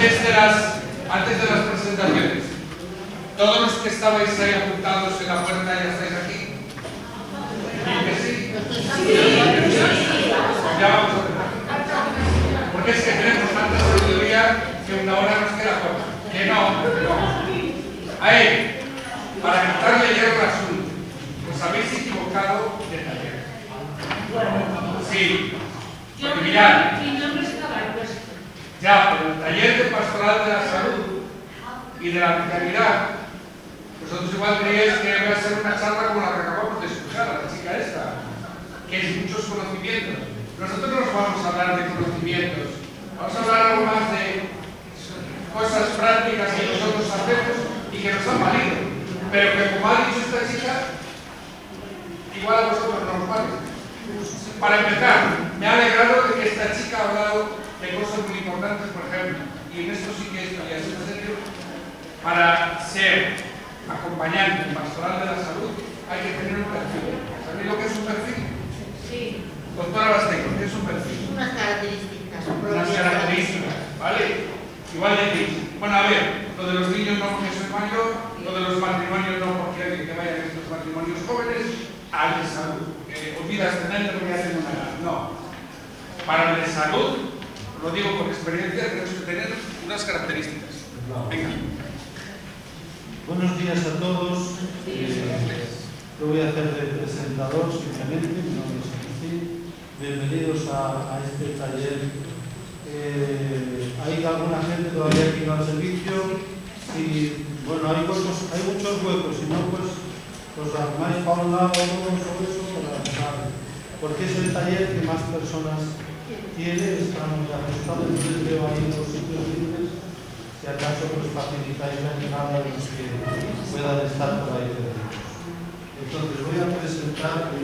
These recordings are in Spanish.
Antes de las presentaciones, todos los que estabais ahí apuntados en la puerta ya estáis aquí. ¿Y que sí? Ya vamos a ver. Porque es que tenemos tanta sabiduría que una hora nos queda corta. Que no. Ahí, para quitarle hierro al asunto, os habéis equivocado de taller. Sí. Porque mirad. Ya, pero el taller de pastoral de la salud y de la vitalidad, vosotros igual creéis que va a ser una charla como la que acabamos de escuchar a la chica esta, que es muchos conocimientos. Nosotros no nos vamos a hablar de conocimientos, vamos a hablar algo más de cosas prácticas que nosotros hacemos y que nos han valido, pero que como ha dicho esta chica, igual a vosotros no os vale. Para empezar, me ha alegrado de que esta chica ha hablado de cosas muy importantes, por ejemplo, y en esto sí que estoy así en serio, para ser acompañante pastoral de la salud hay que tener un perfil. ¿Sabéis lo que es un perfil? Sí. Doctora Basteco, ¿qué es un perfil? Unas características. Unas características, ¿vale? Igual decís, bueno, a ver, lo de los niños no porque soy mayor, lo de los matrimonios no porque hay que vayan estos matrimonios jóvenes, al de salud. Olvidas tener porque ya tengo una edad. No. Para el de salud, lo digo por experiencia, tenemos que tener unas características. Venga. Buenos días a todos. Lo voy a hacer de presentador simplemente, mi nombre es Agustín. Bienvenidos a este taller. Hay alguna gente todavía que va al servicio y bueno, hay muchos huecos, si no pues armáis para un lado todo eso para empezar. Porque es el taller que más personas tiene, estamos ajustados, entonces veo ahí los sitios libres, si acaso pues facilitáis la entrada de los que puedan estar por ahí perdidos. Entonces voy a presentar en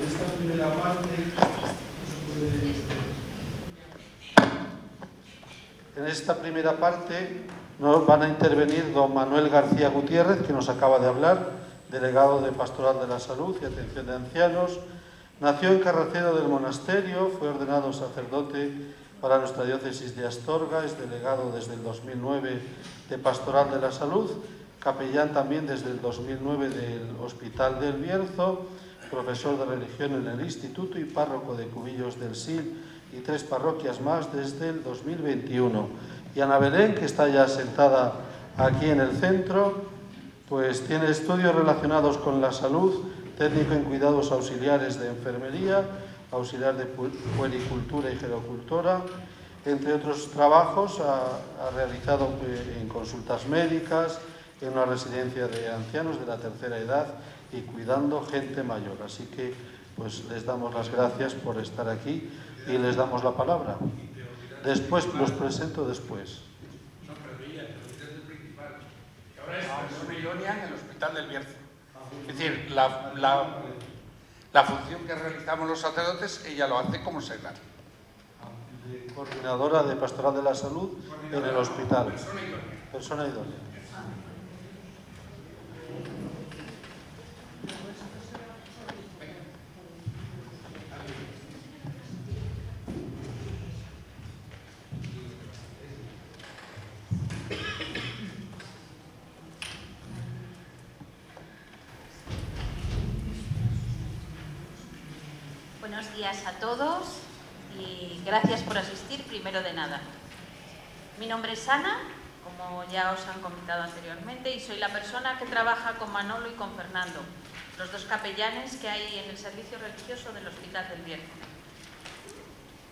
esta primera parte, nos van a intervenir don Manuel García Gutiérrez, que nos acaba de hablar, delegado de Pastoral de la Salud y Atención de Ancianos. Nació en Carracedo del Monasterio, fue ordenado sacerdote para nuestra diócesis de Astorga, es delegado desde el 2009 de Pastoral de la Salud, capellán también desde el 2009 del Hospital del Bierzo, profesor de religión en el Instituto y párroco de Cubillos del Sil y 3 parroquias más desde el 2021. Y Ana Belén, que está ya sentada aquí en el centro, pues tiene estudios relacionados con la salud, técnico en cuidados auxiliares de enfermería, auxiliar de puericultura y gerocultora. Entre otros trabajos ha realizado en consultas médicas, en una residencia de ancianos de la tercera edad y cuidando gente mayor. Así que pues les damos las gracias por estar aquí y les damos la palabra. Después los presento después. Ahora es persona idónea en el Hospital del Bierzo. Es decir, la función que realizamos los sacerdotes, ella lo hace como seglar. Coordinadora de Pastoral de la Salud en el hospital. Persona idónea. Buenos días a todos y gracias por asistir, primero de nada. Mi nombre es Ana, como ya os han comentado anteriormente, y soy la persona que trabaja con Manolo y con Fernando, los 2 capellanes que hay en el servicio religioso del Hospital del Bierzo.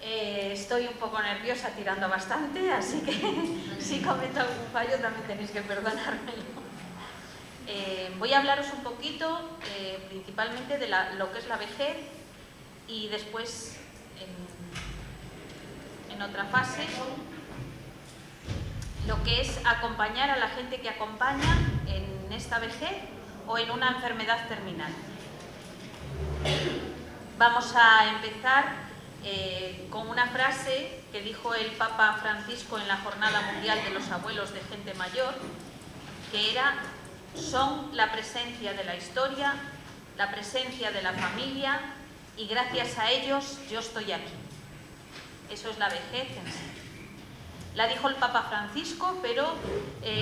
Estoy un poco nerviosa, tirando bastante, así que si cometo algún fallo también tenéis que perdonármelo. Voy a hablaros un poquito, principalmente de lo que es la vejez, y después, en otra fase, lo que es acompañar a la gente que acompaña en esta vejez o en una enfermedad terminal. Vamos a empezar con una frase que dijo el Papa Francisco en la Jornada Mundial de los Abuelos de Gente Mayor, que era: son la presencia de la historia, la presencia de la familia, y gracias a ellos yo estoy aquí. Eso es la vejez en sí. La dijo el Papa Francisco, pero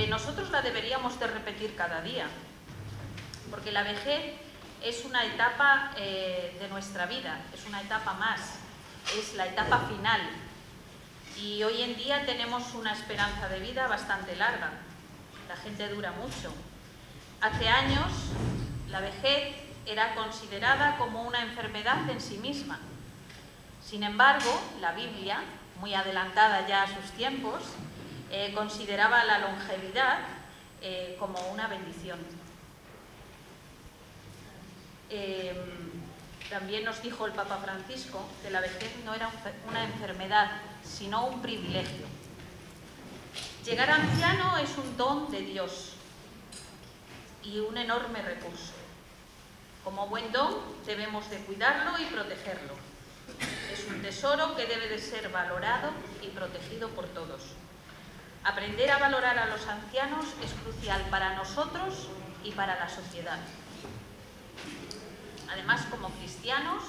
nosotros la deberíamos de repetir cada día, porque la vejez es una etapa de nuestra vida, es una etapa más, es la etapa final. Y hoy en día tenemos una esperanza de vida bastante larga, la gente dura mucho. Hace años la vejez era considerada como una enfermedad en sí misma. Sin embargo, la Biblia, muy adelantada ya a sus tiempos, consideraba la longevidad como una bendición. También nos dijo el Papa Francisco que la vejez no era una enfermedad, sino un privilegio. Llegar anciano es un don de Dios y un enorme recurso. Como buen don debemos de cuidarlo y protegerlo. Es un tesoro que debe de ser valorado y protegido por todos. Aprender a valorar a los ancianos es crucial para nosotros y para la sociedad. Además, como cristianos,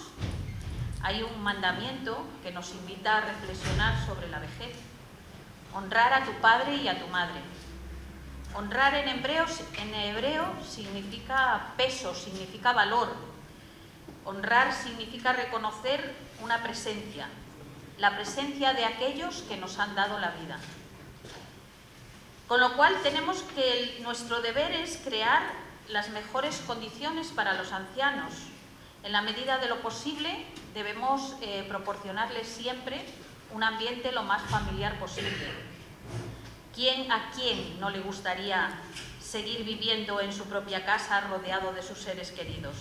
hay un mandamiento que nos invita a reflexionar sobre la vejez. Honrar a tu padre y a tu madre. Honrar en hebreo significa peso, significa valor. Honrar significa reconocer una presencia, la presencia de aquellos que nos han dado la vida. Con lo cual tenemos que nuestro deber es crear las mejores condiciones para los ancianos. En la medida de lo posible debemos proporcionarles siempre un ambiente lo más familiar posible. ¿A quién no le gustaría seguir viviendo en su propia casa rodeado de sus seres queridos?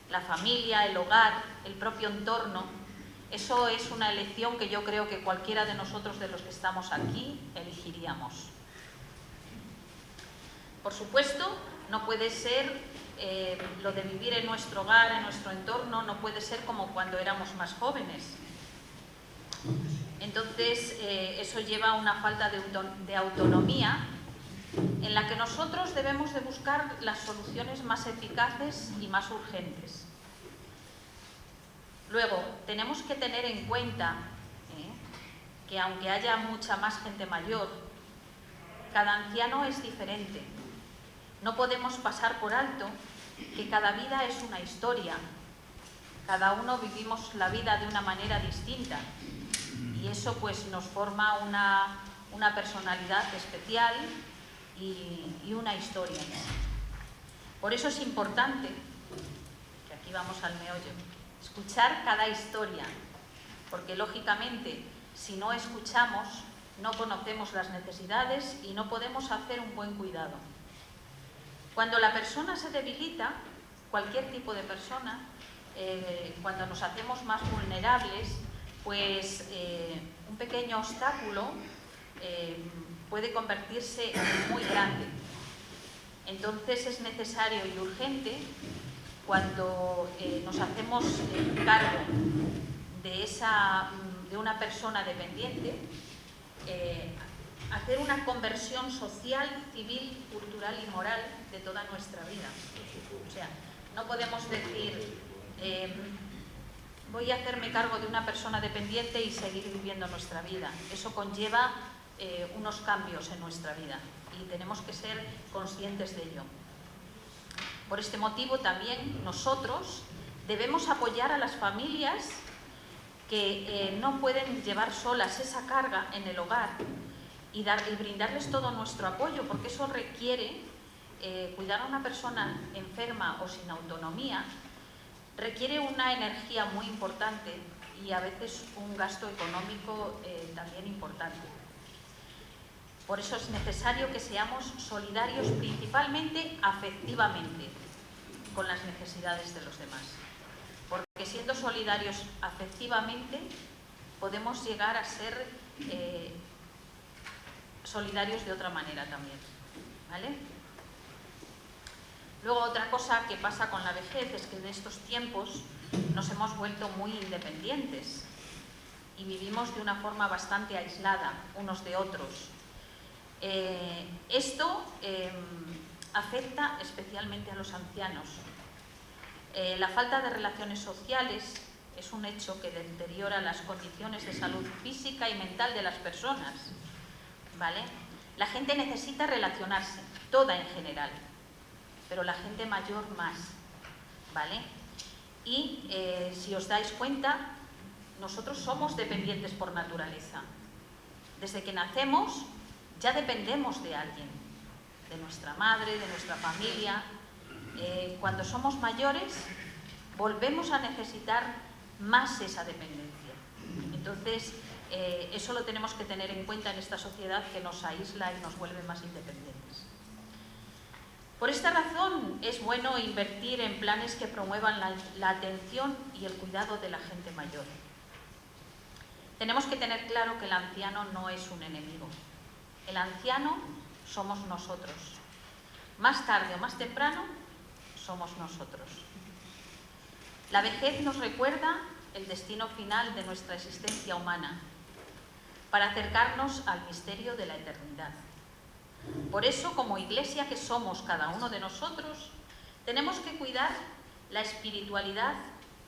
La familia, el hogar, el propio entorno, eso es una elección que yo creo que cualquiera de nosotros de los que estamos aquí elegiríamos. Por supuesto, no puede ser lo de vivir en nuestro hogar, en nuestro entorno, no puede ser como cuando éramos más jóvenes. Entonces, eso lleva a una falta de autonomía en la que nosotros debemos de buscar las soluciones más eficaces y más urgentes. Luego, tenemos que tener en cuenta que aunque haya mucha más gente mayor, cada anciano es diferente. No podemos pasar por alto que cada vida es una historia. Cada uno vivimos la vida de una manera distinta y eso pues nos forma una personalidad especial y una historia. Por eso es importante, que aquí vamos al meollo, escuchar cada historia, porque lógicamente si no escuchamos no conocemos las necesidades y no podemos hacer un buen cuidado. Cuando la persona se debilita, cualquier tipo de persona, cuando nos hacemos más vulnerables, pues un pequeño obstáculo puede convertirse en muy grande. Entonces es necesario y urgente, cuando nos hacemos cargo de una persona dependiente, hacer una conversión social, civil, cultural y moral de toda nuestra vida. O sea, no podemos decir voy a hacerme cargo de una persona dependiente y seguir viviendo nuestra vida. Eso conlleva unos cambios en nuestra vida y tenemos que ser conscientes de ello. Por este motivo también nosotros debemos apoyar a las familias que no pueden llevar solas esa carga en el hogar y brindarles todo nuestro apoyo, porque eso requiere, cuidar a una persona enferma o sin autonomía, requiere una energía muy importante y a veces un gasto económico también importante. Por eso es necesario que seamos solidarios principalmente afectivamente con las necesidades de los demás. Porque siendo solidarios afectivamente podemos llegar a ser solidarios de otra manera también, ¿vale? Luego otra cosa que pasa con la vejez es que en estos tiempos nos hemos vuelto muy independientes y vivimos de una forma bastante aislada unos de otros. Esto afecta especialmente a los ancianos. La falta de relaciones sociales es un hecho que deteriora las condiciones de salud física y mental de las personas. ¿vale? La gente necesita relacionarse, toda en general, pero la gente mayor más, ¿vale? Y si os dais cuenta, nosotros somos dependientes por naturaleza. Desde que nacemos ya dependemos de alguien, de nuestra madre, de nuestra familia. Cuando somos mayores volvemos a necesitar más esa dependencia. Entonces, eso lo tenemos que tener en cuenta en esta sociedad que nos aísla y nos vuelve más independientes. Por esta razón es bueno invertir en planes que promuevan la atención y el cuidado de la gente mayor. Tenemos que tener claro que el anciano no es un enemigo. El anciano somos nosotros. Más tarde o más temprano somos nosotros. La vejez nos recuerda el destino final de nuestra existencia humana para acercarnos al misterio de la eternidad. Por eso, como Iglesia que somos cada uno de nosotros, tenemos que cuidar la espiritualidad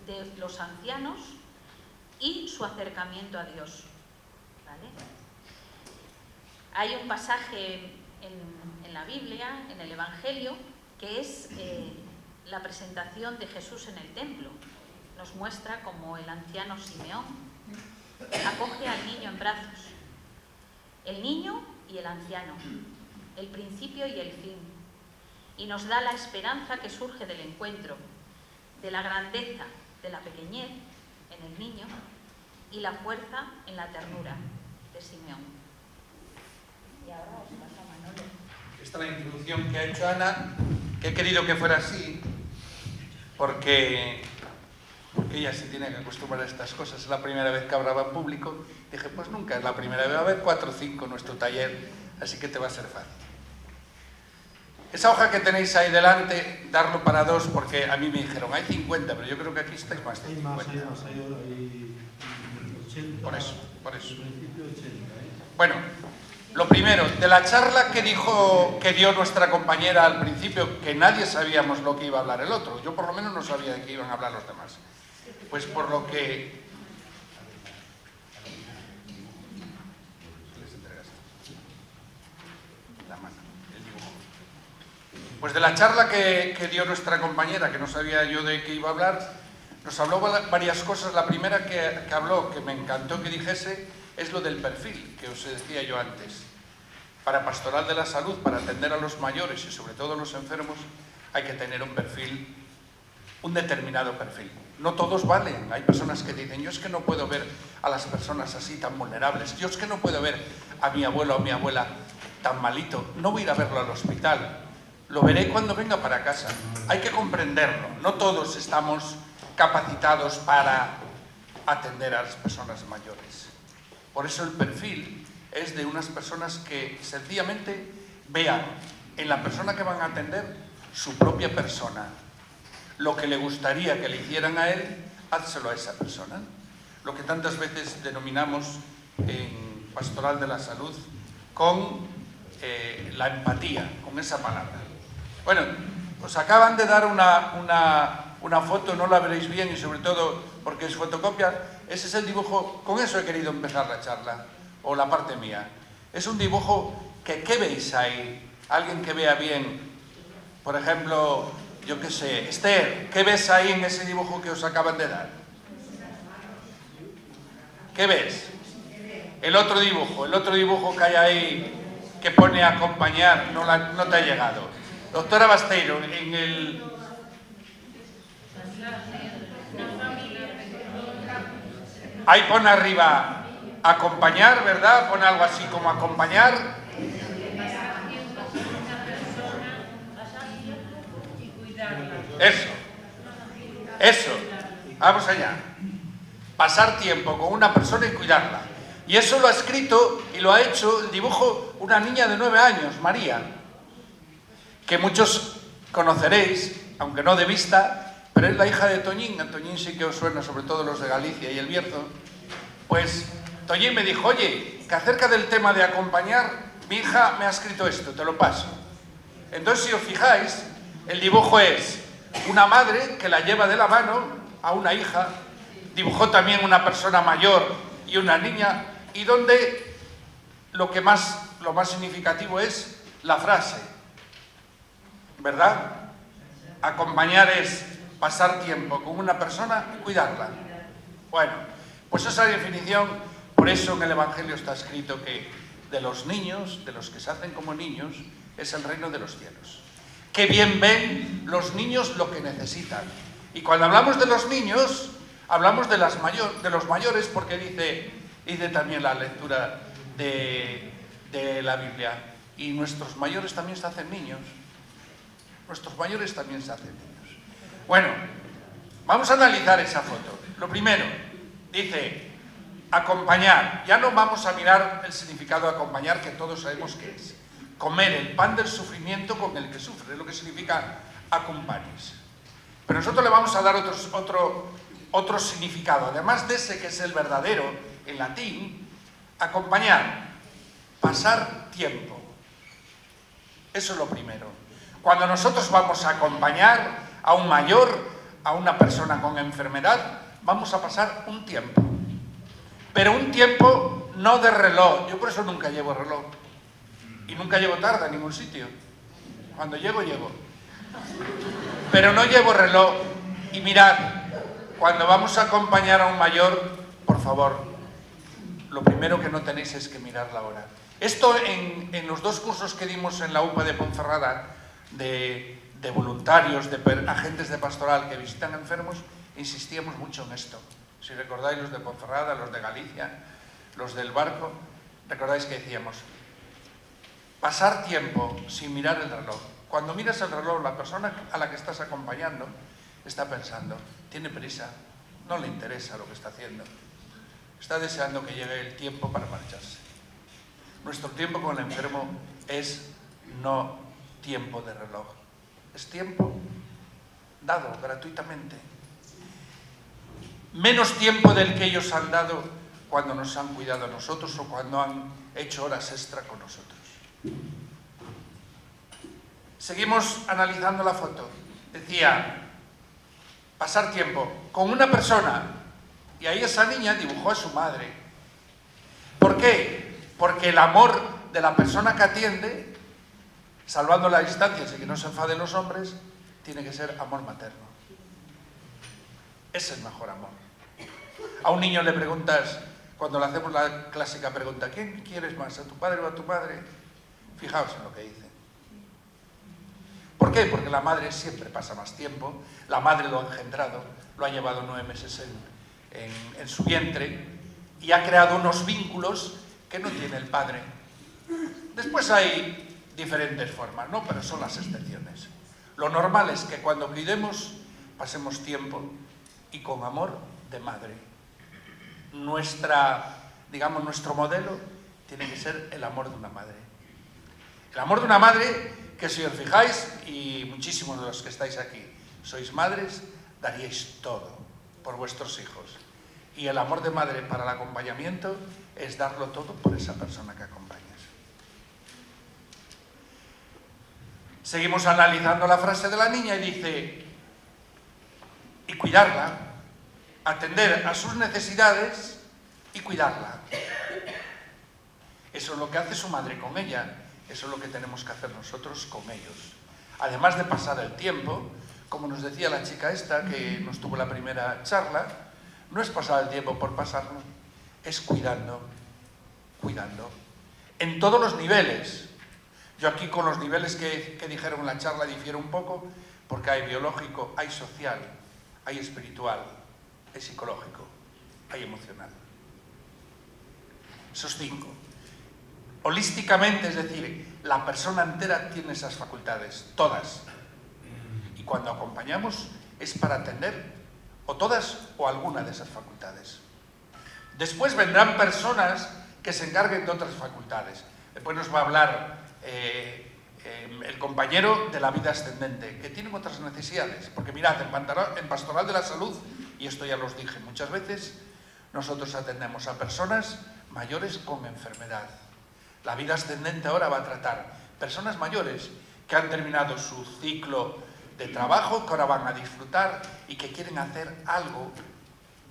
de los ancianos y su acercamiento a Dios, ¿vale? Hay un pasaje en la Biblia, en el Evangelio, que es la presentación de Jesús en el templo. Nos muestra cómo el anciano Simeón acoge al niño en brazos. El niño y el anciano, el principio y el fin. Y nos da la esperanza que surge del encuentro, de la grandeza, de la pequeñez en el niño y la fuerza en la ternura de Simeón. Y ahora os paso a Manolo. Esta es la introducción que ha hecho Ana, que he querido que fuera así, porque ella se tiene que acostumbrar a estas cosas. Es la primera vez que hablaba en público. Dije, pues nunca es la primera vez. Va a haber 4 o 5 en nuestro taller, así que te va a ser fácil. Esa hoja que tenéis ahí delante, darlo para 2, porque a mí me dijeron, hay 50, pero yo creo que aquí estáis más de 50. Hay 80. Por eso. En principio 80. Bueno, lo primero, de la charla que dio nuestra compañera al principio, que nadie sabíamos lo que iba a hablar el otro. Yo por lo menos no sabía de qué iban a hablar los demás. Pues por lo que... Pues de la charla que dio nuestra compañera, que no sabía yo de qué iba a hablar, nos habló varias cosas. La primera que habló, que me encantó que dijese, es lo del perfil, que os decía yo antes. Para Pastoral de la Salud, para atender a los mayores y sobre todo a los enfermos, hay que tener un perfil, un determinado perfil. No todos valen. Hay personas que dicen, yo es que no puedo ver a las personas así tan vulnerables, yo es que no puedo ver a mi abuelo o a mi abuela tan malito, no voy a ir a verlo al hospital, lo veré cuando venga para casa. Hay que comprenderlo. No todos estamos capacitados para atender a las personas mayores. Por eso el perfil es de unas personas que sencillamente vean en la persona que van a atender su propia persona. Lo que le gustaría que le hicieran a él, házselo a esa persona. Lo que tantas veces denominamos en Pastoral de la Salud con la empatía, con esa palabra. Bueno, os acaban de dar una foto, no la veréis bien y sobre todo porque es fotocopia. Ese es el dibujo, con eso he querido empezar la charla, o la parte mía. Es un dibujo que, ¿qué veis ahí? Alguien que vea bien, por ejemplo, yo qué sé, Esther, ¿qué ves ahí en ese dibujo que os acaban de dar? ¿Qué ves? El otro dibujo que hay ahí, que pone acompañar, no te ha llegado. Doctora Basteiro, en el... Ahí pone arriba acompañar, ¿verdad? Pone algo así como acompañar. Eso. Vamos allá. Pasar tiempo con una persona y cuidarla. Y eso lo ha escrito y lo ha hecho el dibujo una niña de 9 años, María, que muchos conoceréis, aunque no de vista, pero es la hija de Toñín. A Toñín sí que os suena, sobre todo los de Galicia y el Bierzo. Pues Toñín me dijo, oye, que acerca del tema de acompañar, mi hija me ha escrito esto, te lo paso. Entonces, si os fijáis, el dibujo es una madre que la lleva de la mano a una hija, dibujó también una persona mayor y una niña, y donde lo que más lo más significativo es la frase, ¿verdad? Acompañar es pasar tiempo con una persona y cuidarla. Bueno, pues esa definición, por eso en el Evangelio está escrito que de los niños, de los que se hacen como niños, es el reino de los cielos. Qué bien ven los niños lo que necesitan. Y cuando hablamos de los niños, hablamos de los mayores, porque dice también la lectura de la Biblia. Y nuestros mayores también se hacen niños. Nuestros mayores también se hacen niños. Bueno, vamos a analizar esa foto. Lo primero, dice, acompañar. Ya no vamos a mirar el significado de acompañar, que todos sabemos qué es. Comer el pan del sufrimiento con el que sufre, es lo que significa acompañes. Pero nosotros le vamos a dar otro significado, además de ese que es el verdadero en latín. Acompañar, pasar tiempo. Eso es lo primero. Cuando nosotros vamos a acompañar a un mayor, a una persona con enfermedad, vamos a pasar un tiempo. Pero un tiempo no de reloj. Yo por eso nunca llevo reloj. Y nunca llego tarde a ningún sitio. Cuando llego. Pero no llevo reloj. Y mirad, cuando vamos a acompañar a un mayor, por favor, lo primero que no tenéis es que mirar la hora. Esto en los 2 cursos que dimos en la UPA de Ponferrada, de voluntarios, de agentes de pastoral que visitan enfermos, insistíamos mucho en esto. Si recordáis, los de Ponferrada, los de Galicia, los del barco, recordáis que decíamos, pasar tiempo sin mirar el reloj. Cuando miras el reloj, la persona a la que estás acompañando está pensando, tiene prisa, no le interesa lo que está haciendo, está deseando que llegue el tiempo para marcharse. Nuestro tiempo con el enfermo es no tiempo de reloj, es tiempo dado gratuitamente. Menos tiempo del que ellos han dado cuando nos han cuidado a nosotros o cuando han hecho horas extra con nosotros. Seguimos analizando la foto. Decía, pasar tiempo con una persona, y ahí esa niña dibujó a su madre. ¿Por qué? Porque el amor de la persona que atiende, salvando las distancias y que no se enfaden los hombres, tiene que ser amor materno. Es el mejor amor. A un niño le preguntas, cuando le hacemos la clásica pregunta, ¿quién quieres más, a tu padre o a tu madre? Fijaos en lo que dice. ¿Por qué? Porque la madre siempre pasa más tiempo, la madre lo ha engendrado, lo ha llevado 9 meses en su vientre y ha creado unos vínculos que no tiene el padre. Después hay diferentes formas, ¿no? Pero son las excepciones. Lo normal es que cuando cuidemos, pasemos tiempo y con amor de madre. Nuestro modelo tiene que ser el amor de una madre. El amor de una madre que, si os fijáis, y muchísimos de los que estáis aquí sois madres, daríais todo por vuestros hijos. Y el amor de madre para el acompañamiento es darlo todo por esa persona que acompañas. Seguimos analizando la frase de la niña y dice, y cuidarla, atender a sus necesidades y cuidarla. Eso es lo que hace su madre con ella, eso es lo que tenemos que hacer nosotros con ellos. Además de pasar el tiempo, como nos decía la chica esta que nos tuvo la primera charla, no es pasar el tiempo por pasarlo, es cuidando, en todos los niveles. Yo aquí con los niveles que dijeron en la charla difiero un poco, porque hay biológico, hay social, hay espiritual, hay psicológico, hay emocional. Esos 5. Holísticamente, es decir, la persona entera tiene esas facultades, todas. Y cuando acompañamos es para atender o todas o alguna de esas facultades. Después vendrán personas que se encarguen de otras facultades. Después nos va a hablar el compañero de la vida ascendente, que tienen otras necesidades. Porque mirad, en Pastoral de la Salud, y esto ya los dije muchas veces, nosotros atendemos a personas mayores con enfermedad. La vida ascendente ahora va a tratar personas mayores que han terminado su ciclo de trabajo, que ahora van a disfrutar y que quieren hacer algo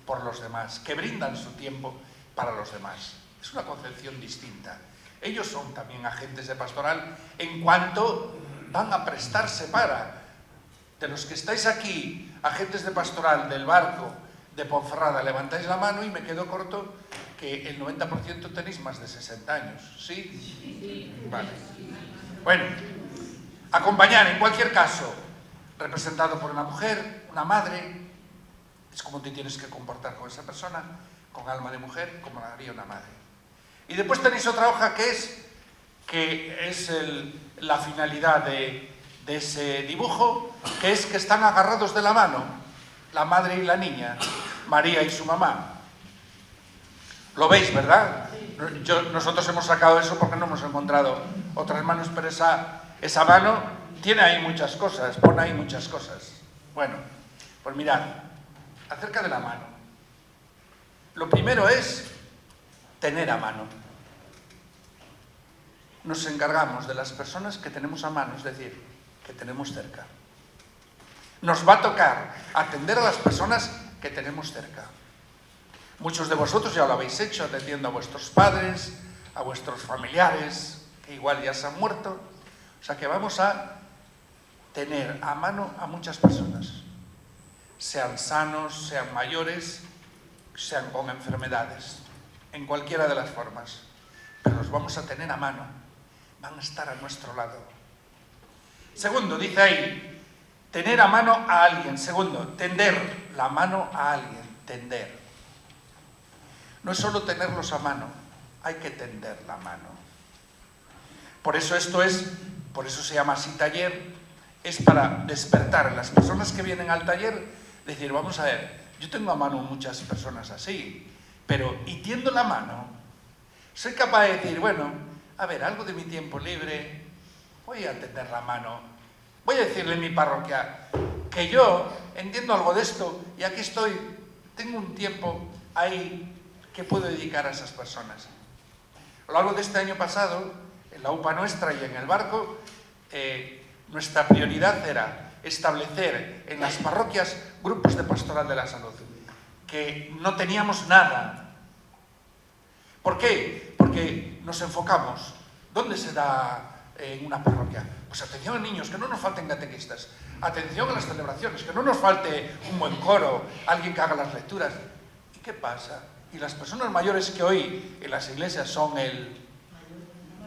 por los demás, que brindan su tiempo para los demás. Es una concepción distinta. Ellos son también agentes de pastoral en cuanto van a prestarse para. De los que estáis aquí, agentes de pastoral del barco de Ponferrada, levantáis la mano y me quedo corto que el 90% tenéis más de 60 años, ¿sí? Sí. Vale. Bueno, acompañar en cualquier caso, representado por una mujer, una madre, es como te tienes que comportar con esa persona, con alma de mujer, como la haría una madre. Y después tenéis otra hoja que es la finalidad de ese dibujo, que es que están agarrados de la mano, la madre y la niña, María y su mamá. ¿Lo veis, verdad? Nosotros hemos sacado eso porque no hemos encontrado otras manos, pero esa mano tiene ahí muchas cosas, pone ahí muchas cosas. Bueno, pues mirad, acerca de la mano. Lo primero es tener a mano. Nos encargamos de las personas que tenemos a mano, es decir, que tenemos cerca. Nos va a tocar atender a las personas que tenemos cerca. Muchos de vosotros ya lo habéis hecho, atendiendo a vuestros padres, a vuestros familiares, que igual ya se han muerto. O sea que vamos a tener a mano a muchas personas, sean sanos, sean mayores, sean con enfermedades, en cualquiera de las formas. Pero los vamos a tener a mano, van a estar a nuestro lado. Segundo, dice ahí, tener a mano a alguien. Segundo, tender la mano a alguien, tender. No es solo tenerlos a mano, hay que tender la mano. Por eso por eso se llama así taller, es para despertar en las personas que vienen al taller, decir, vamos a ver, yo tengo a mano muchas personas así, pero y tiendo la mano, soy capaz de decir, bueno, a ver, algo de mi tiempo libre, voy a tender la mano, voy a decirle en mi parroquia que yo entiendo algo de esto y aquí estoy, tengo un tiempo ahí que puedo dedicar a esas personas. A lo largo de este año pasado, en la UPA nuestra y en el barco, nuestra prioridad era establecer en las parroquias grupos de pastoral de la salud, que no teníamos nada. ¿Por qué? Porque nos enfocamos. ¿Dónde se da en una parroquia? Pues atención a niños, que no nos falten catequistas. Atención a las celebraciones, que no nos falte un buen coro, alguien que haga las lecturas. ¿Y qué pasa? Y las personas mayores que hoy en las iglesias son el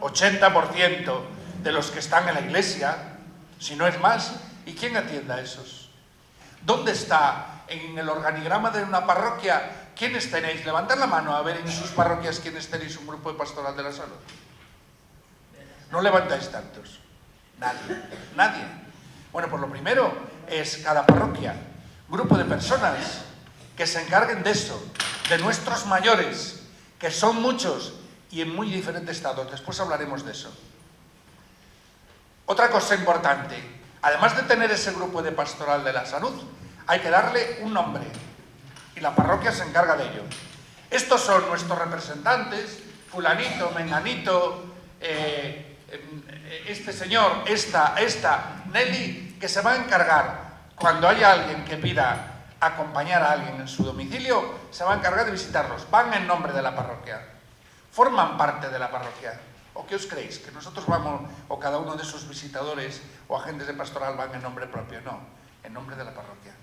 80% de los que están en la iglesia, si no es más, ¿y quién atiende a esos? ¿Dónde está en el organigrama de una parroquia? ¿Quiénes tenéis? Levantad la mano a ver en sus parroquias quiénes tenéis un grupo de pastoral de la salud. No levantáis tantos. Nadie. Bueno, pues lo primero es cada parroquia, grupo de personas que se encarguen de eso, de nuestros mayores, que son muchos y en muy diferentes estados. Después hablaremos de eso. Otra cosa importante, además de tener ese grupo de pastoral de la salud, hay que darle un nombre y la parroquia se encarga de ello. Estos son nuestros representantes, fulanito, menganito, este señor, esta, Nelly, que se va a encargar, cuando haya alguien que pida acompañar a alguien en su domicilio, se va a encargar de visitarlos. Van en nombre de la parroquia, forman parte de la parroquia. ¿O qué os creéis? ¿Que nosotros vamos, o cada uno de esos visitadores o agentes de pastoral van en nombre propio? No, en nombre de la parroquia.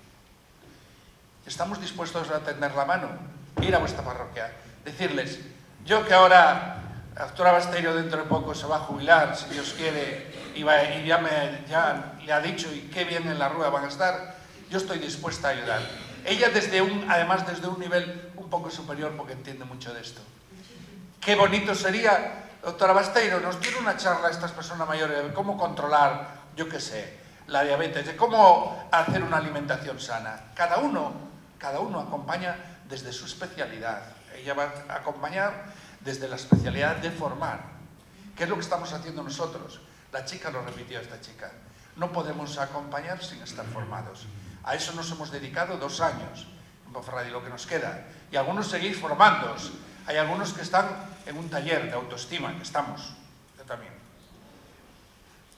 ¿Estamos dispuestos a tender la mano? Ir a vuestra parroquia, decirles, yo que ahora la doctora Basteiro dentro de poco se va a jubilar, si Dios quiere, y ya le ha dicho y qué bien en la rueda van a estar, yo estoy dispuesta a ayudar. Ella además desde un nivel un poco superior porque entiende mucho de esto. Qué bonito sería, doctora Basteiro, nos tiene una charla a estas personas mayores de cómo controlar, yo qué sé, la diabetes, de cómo hacer una alimentación sana. Cada uno acompaña desde su especialidad. Ella va a acompañar desde la especialidad de formar. ¿Qué es lo que estamos haciendo nosotros? La chica lo repitió, esta chica. No podemos acompañar sin estar formados. A eso nos hemos dedicado 2 años en Ponferrada y lo que nos queda. Y algunos seguís formándoos. Hay algunos que están en un taller de autoestima, que estamos, yo también.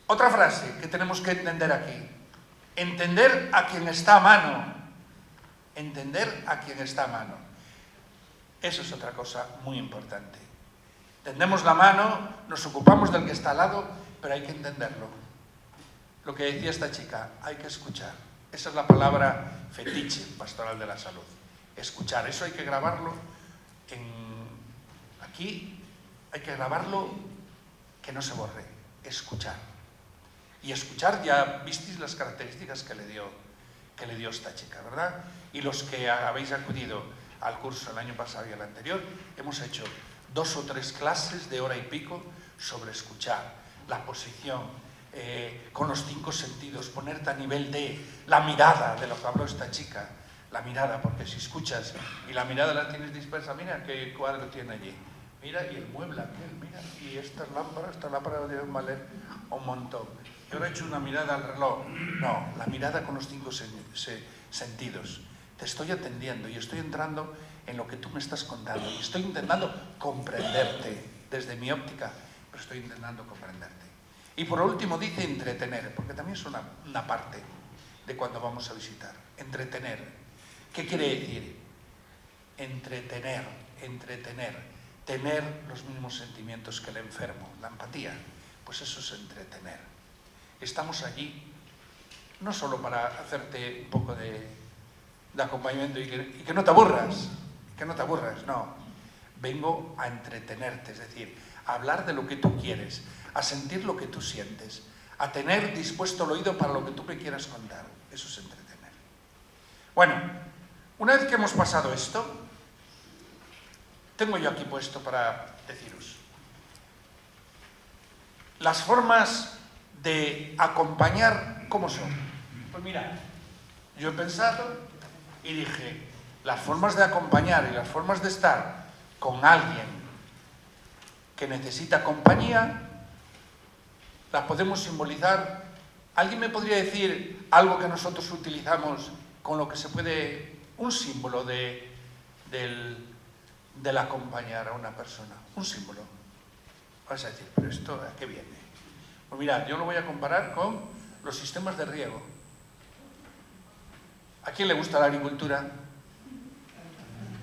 Otra frase que tenemos que entender aquí. Entender a quien está a mano. Entender a quien está a mano. Eso es otra cosa muy importante. tendemos la mano, nos ocupamos del que está al lado, pero hay que entenderlo. Lo que decía esta chica, hay que escuchar. Esa es la palabra fetiche pastoral de la salud. Escuchar, eso hay que grabarlo aquí, hay que grabarlo que no se borre. Escuchar. Y escuchar, ya visteis las características que le dio esta chica, ¿verdad? Y los que habéis acudido al curso el año pasado y el anterior, hemos hecho 2 o 3 clases de hora y pico sobre escuchar, la posición, con los 5 sentidos, ponerte a nivel de la mirada de lo que habló esta chica, la mirada, porque si escuchas y la mirada la tienes dispersa, mira qué cuadro tiene allí, mira, y el mueble aquel, mira, y estas lámparas deben valer un montón. Yo he hecho una mirada al reloj. No, la mirada con los 5 sentidos. Te estoy atendiendo y estoy entrando en lo que tú me estás contando y estoy intentando comprenderte desde mi óptica, pero estoy intentando comprenderte. Y por último dice entretener, porque también es una parte de cuando vamos a visitar. Entretener. ¿Qué quiere decir? Entretener, tener los mismos sentimientos que el enfermo, la empatía. Pues eso es entretener. Estamos allí no solo para hacerte un poco de acompañamiento y que no te aburras, no. Vengo a entretenerte, es decir, a hablar de lo que tú quieres, a sentir lo que tú sientes, a tener dispuesto el oído para lo que tú me quieras contar. Eso es entretener. Bueno, una vez que hemos pasado esto, tengo yo aquí puesto para deciros las formas de acompañar, ¿cómo son? Pues mira, yo he pensado y dije, las formas de acompañar y las formas de estar con alguien que necesita compañía, las podemos simbolizar. ¿Alguien me podría decir algo que nosotros utilizamos con lo que se puede, un símbolo del acompañar a una persona? Un símbolo. Vas a decir, pero ¿esto a qué viene? Pues mirad, yo lo voy a comparar con los sistemas de riego. ¿A quién le gusta la agricultura?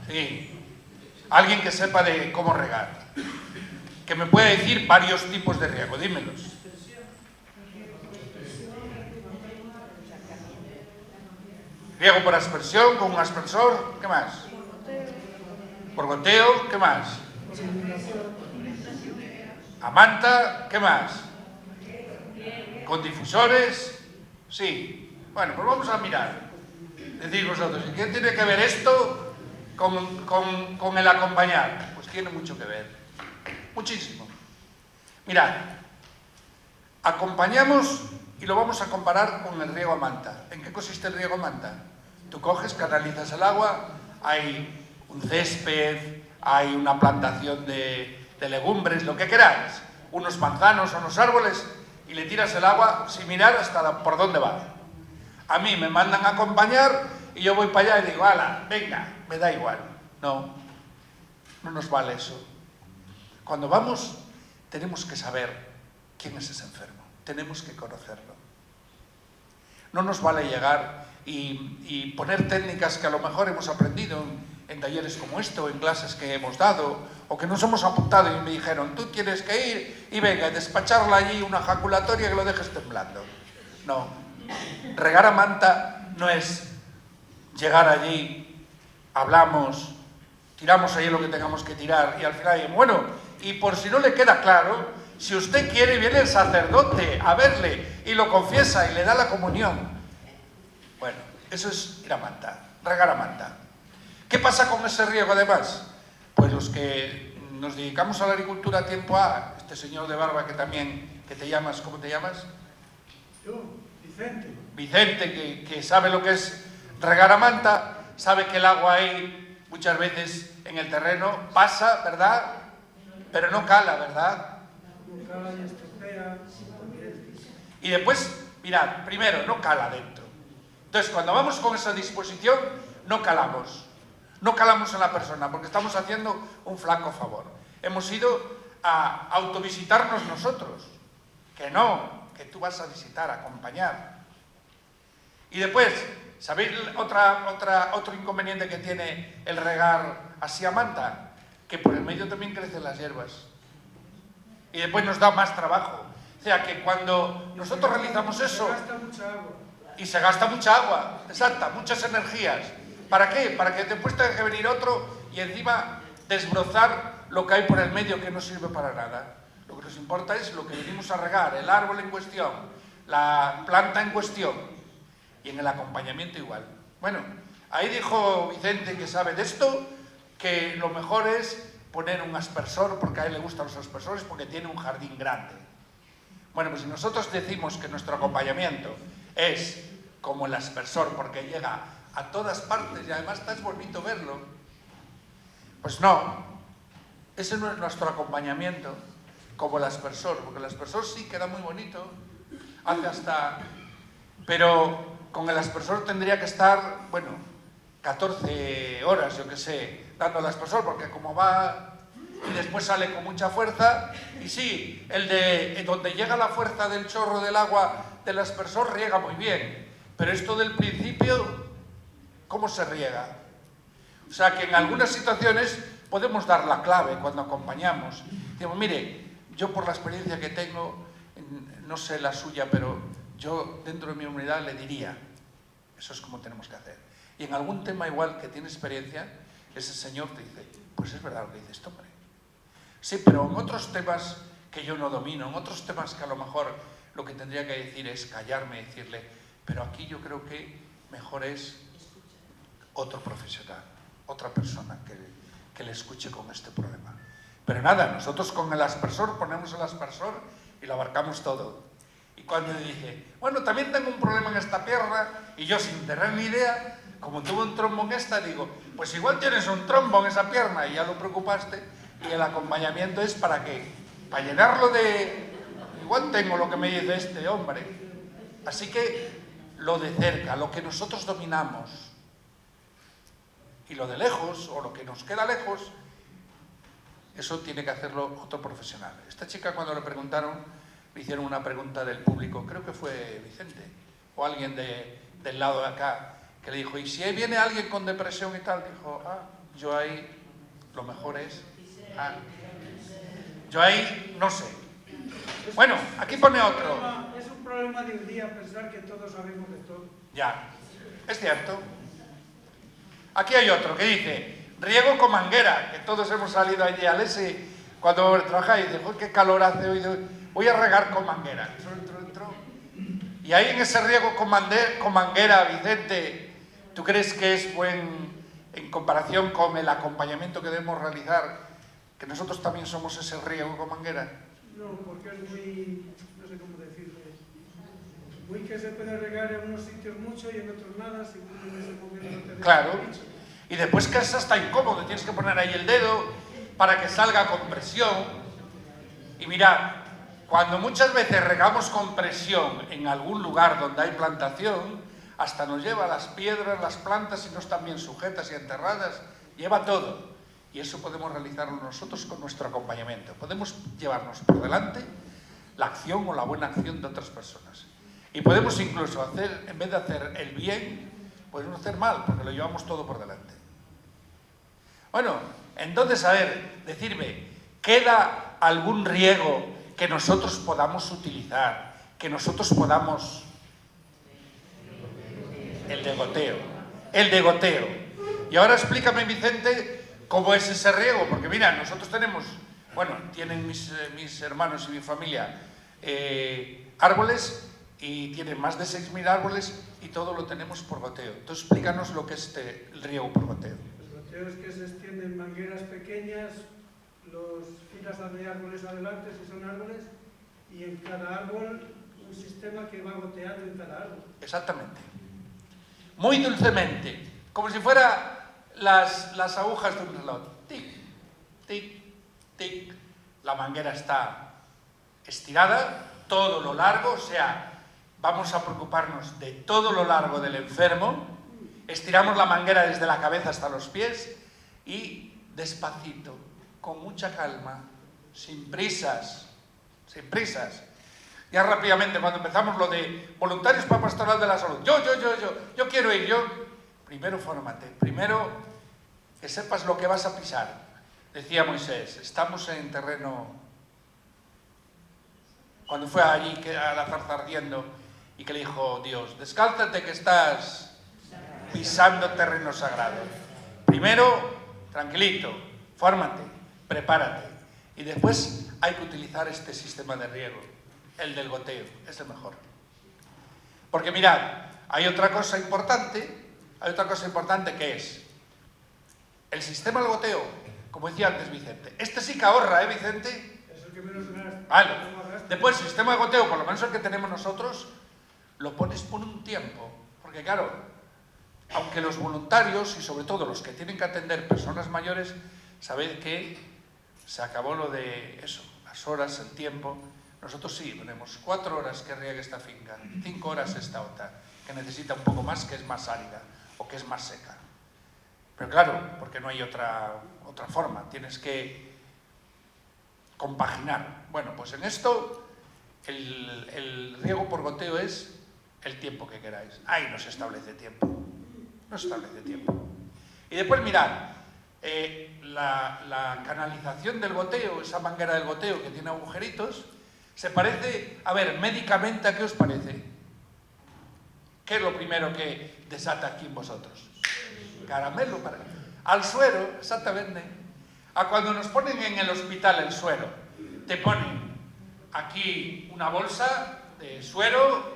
Sí. Alguien que sepa de cómo regar. Que me pueda decir varios tipos de riego, dímelos. Riego por aspersión, con un aspersor, ¿qué más? Por goteo, ¿qué más? A manta, ¿qué más? Con difusores, sí. Bueno, pues vamos a mirar. Decís vosotros, ¿qué tiene que ver esto con el acompañar? Pues tiene mucho que ver, muchísimo. Mirad, acompañamos y lo vamos a comparar con el riego a manta. ¿En qué consiste el riego a manta? Tú coges, canalizas el agua, hay un césped, hay una plantación de legumbres, lo que queráis, unos manzanos o unos árboles, y le tiras el agua sin mirar hasta por dónde va. A mí me mandan a acompañar y yo voy para allá y digo, ala, venga, me da igual. No, no nos vale eso. Cuando vamos, tenemos que saber quién es ese enfermo, tenemos que conocerlo. No nos vale llegar y poner técnicas que a lo mejor hemos aprendido en talleres como este o en clases que hemos dado o que nos hemos apuntado y me dijeron, tú tienes que ir y venga, despacharla allí una ejaculatoria que lo dejes temblando. No, regar a manta no es llegar allí, hablamos, tiramos ahí lo que tengamos que tirar y al final, bueno, y por si no le queda claro, si usted quiere viene el sacerdote a verle y lo confiesa y le da la comunión. Bueno, eso es ir a manta, regar a manta. ¿Qué pasa con ese riego además? Pues los que nos dedicamos a la agricultura a tiempo A, este señor de barba que también, que te llamas, ¿cómo te llamas? Yo, Vicente. Vicente, que sabe lo que es regar a manta, sabe que el agua ahí muchas veces en el terreno pasa, ¿verdad? Pero no cala, ¿verdad? No cala y estropea. Y después, mirad, primero, no cala dentro. Entonces, cuando vamos con esa disposición, no calamos. No calamos en la persona, porque estamos haciendo un flaco favor. Hemos ido a autovisitarnos nosotros. Que no, que tú vas a visitar, a acompañar. Y después, ¿sabéis otro inconveniente que tiene el regar así a manta? Que por el medio también crecen las hierbas. y después nos da más trabajo. O sea que cuando nosotros realizamos eso... Se gasta mucha agua. Y se gasta mucha agua, exacta, muchas energías. ¿Para qué? Para que después tenga que venir otro y encima desbrozar lo que hay por el medio que no sirve para nada. Lo que nos importa es lo que venimos a regar, el árbol en cuestión, la planta en cuestión, y en el acompañamiento igual. Bueno, ahí dijo Vicente, que sabe de esto, que lo mejor es poner un aspersor, porque a él le gustan los aspersores, porque tiene un jardín grande. Bueno, pues si nosotros decimos que nuestro acompañamiento es como el aspersor, porque llega a todas partes y además es bonito verlo, pues no, ese no es nuestro acompañamiento como el aspersor, porque el aspersor sí queda muy bonito, hace hasta... pero con el aspersor tendría que estar, bueno, 14 horas, yo qué sé, dando el aspersor, porque como va y después sale con mucha fuerza, y sí, el de donde llega la fuerza del chorro del agua del aspersor riega muy bien, pero esto del principio, ¿cómo se riega? O sea que en algunas situaciones podemos dar la clave cuando acompañamos. Decimos, mire, yo por la experiencia que tengo, no sé la suya, pero yo dentro de mi unidad le diría, eso es como tenemos que hacer. Y en algún tema igual que tiene experiencia, ese señor te dice, pues es verdad lo que dice este hombre. Sí, pero en otros temas que yo no domino, en otros temas que a lo mejor lo que tendría que decir es callarme y decirle, pero aquí yo creo que mejor es otro profesional, otra persona que le escuche con este problema. Pero nada, nosotros con el aspersor ponemos el aspersor y lo abarcamos todo. Y cuando le dije, bueno, también tengo un problema en esta pierna, y yo sin tener ni idea, como tuve un trombo en esta, digo, pues igual tienes un trombo en esa pierna y ya lo preocupaste, y el acompañamiento es para qué, para llenarlo de, igual tengo lo que me dice este hombre. Así que lo de cerca, lo que nosotros dominamos, y lo de lejos, o lo que nos queda lejos, eso tiene que hacerlo otro profesional. Esta chica, cuando le preguntaron, le hicieron una pregunta del público, creo que fue Vicente, o alguien del lado de acá, que le dijo, ¿y si ahí viene alguien con depresión y tal? Dijo, yo ahí, lo mejor es, yo ahí, no sé. Bueno, aquí pone otro. Es un problema de un día pensar que todos sabemos de todo. Ya, es cierto. Aquí hay otro que dice, riego con manguera, que todos hemos salido allí al ese, cuando trabaja y dice, qué calor hace hoy, voy a regar con manguera. Entró. Y ahí en ese riego con manguera, Vicente, ¿tú crees que es buen en comparación con el acompañamiento que debemos realizar, que nosotros también somos ese riego con manguera? No, porque es muy, no sé cómo decirle, muy que se puede regar en unos sitios mucho y en otros nada, si tú en ese momento no te Claro, y después que es hasta incómodo, tienes que poner ahí el dedo para que salga con presión. Y mirad, cuando muchas veces regamos con presión en algún lugar donde hay plantación, hasta nos lleva las piedras, las plantas, y no están bien sujetas y enterradas, lleva todo. Y eso podemos realizarlo nosotros con nuestro acompañamiento. Podemos llevarnos por delante la acción o la buena acción de otras personas. Y podemos incluso hacer, en vez de hacer el bien, podemos hacer mal, porque lo llevamos todo por delante. Bueno, entonces, a ver, decirme, ¿queda algún riego que nosotros podamos utilizar, que nosotros podamos... El de goteo. El de goteo. Y ahora explícame, Vicente, cómo es ese riego, porque mira, nosotros tenemos, bueno, tienen mis hermanos y mi familia árboles, y tienen más de 6.000 árboles, y todo lo tenemos por goteo. Entonces explícanos lo que es el riego por goteo. El goteo es que se extienden mangueras pequeñas, los filas de árboles adelante, si son árboles, y en cada árbol un sistema que va goteando en cada árbol. Exactamente. Muy dulcemente, como si fuera las agujas de un reloj. Tic, tic, tic. La manguera está estirada, todo lo largo, o sea, vamos a preocuparnos de todo lo largo del enfermo, estiramos la manguera desde la cabeza hasta los pies y despacito, con mucha calma, sin prisas, sin prisas. Ya rápidamente, cuando empezamos lo de voluntarios para Pastoral de la Salud, yo quiero ir, primero fórmate, primero que sepas lo que vas a pisar. Decía Moisés, estamos en terreno cuando fue allí a la zarza ardiendo y que le dijo Dios, descálzate que estás pisando terreno sagrado. Primero, tranquilito, fórmate, prepárate. Y después hay que utilizar este sistema de riego, el del goteo, es el mejor. Porque mirad, hay otra cosa importante que es el sistema del goteo, como decía antes Vicente. Este sí que ahorra, Vicente? Es el que menos gasta. Vale. Después el sistema de goteo, por lo menos el que tenemos nosotros, lo pones por un tiempo. Porque claro, aunque los voluntarios y sobre todo los que tienen que atender personas mayores, sabéis que se acabó lo de eso, las horas, el tiempo. Nosotros sí, tenemos 4 horas que riegue esta finca, 5 horas esta otra, que necesita un poco más, que es más árida o que es más seca. Pero claro, porque no hay otra forma, tienes que compaginar. Bueno, pues en esto el riego por goteo es el tiempo que queráis. Ahí no se establece tiempo. No se establece tiempo. Y después mirad, la canalización del goteo, esa manguera del goteo que tiene agujeritos, se parece, a ver, médicamente, ¿a qué os parece? ¿Qué es lo primero que desata aquí en vosotros? Caramelo, al suero, exactamente. A cuando nos ponen en el hospital el suero, te ponen aquí una bolsa de suero,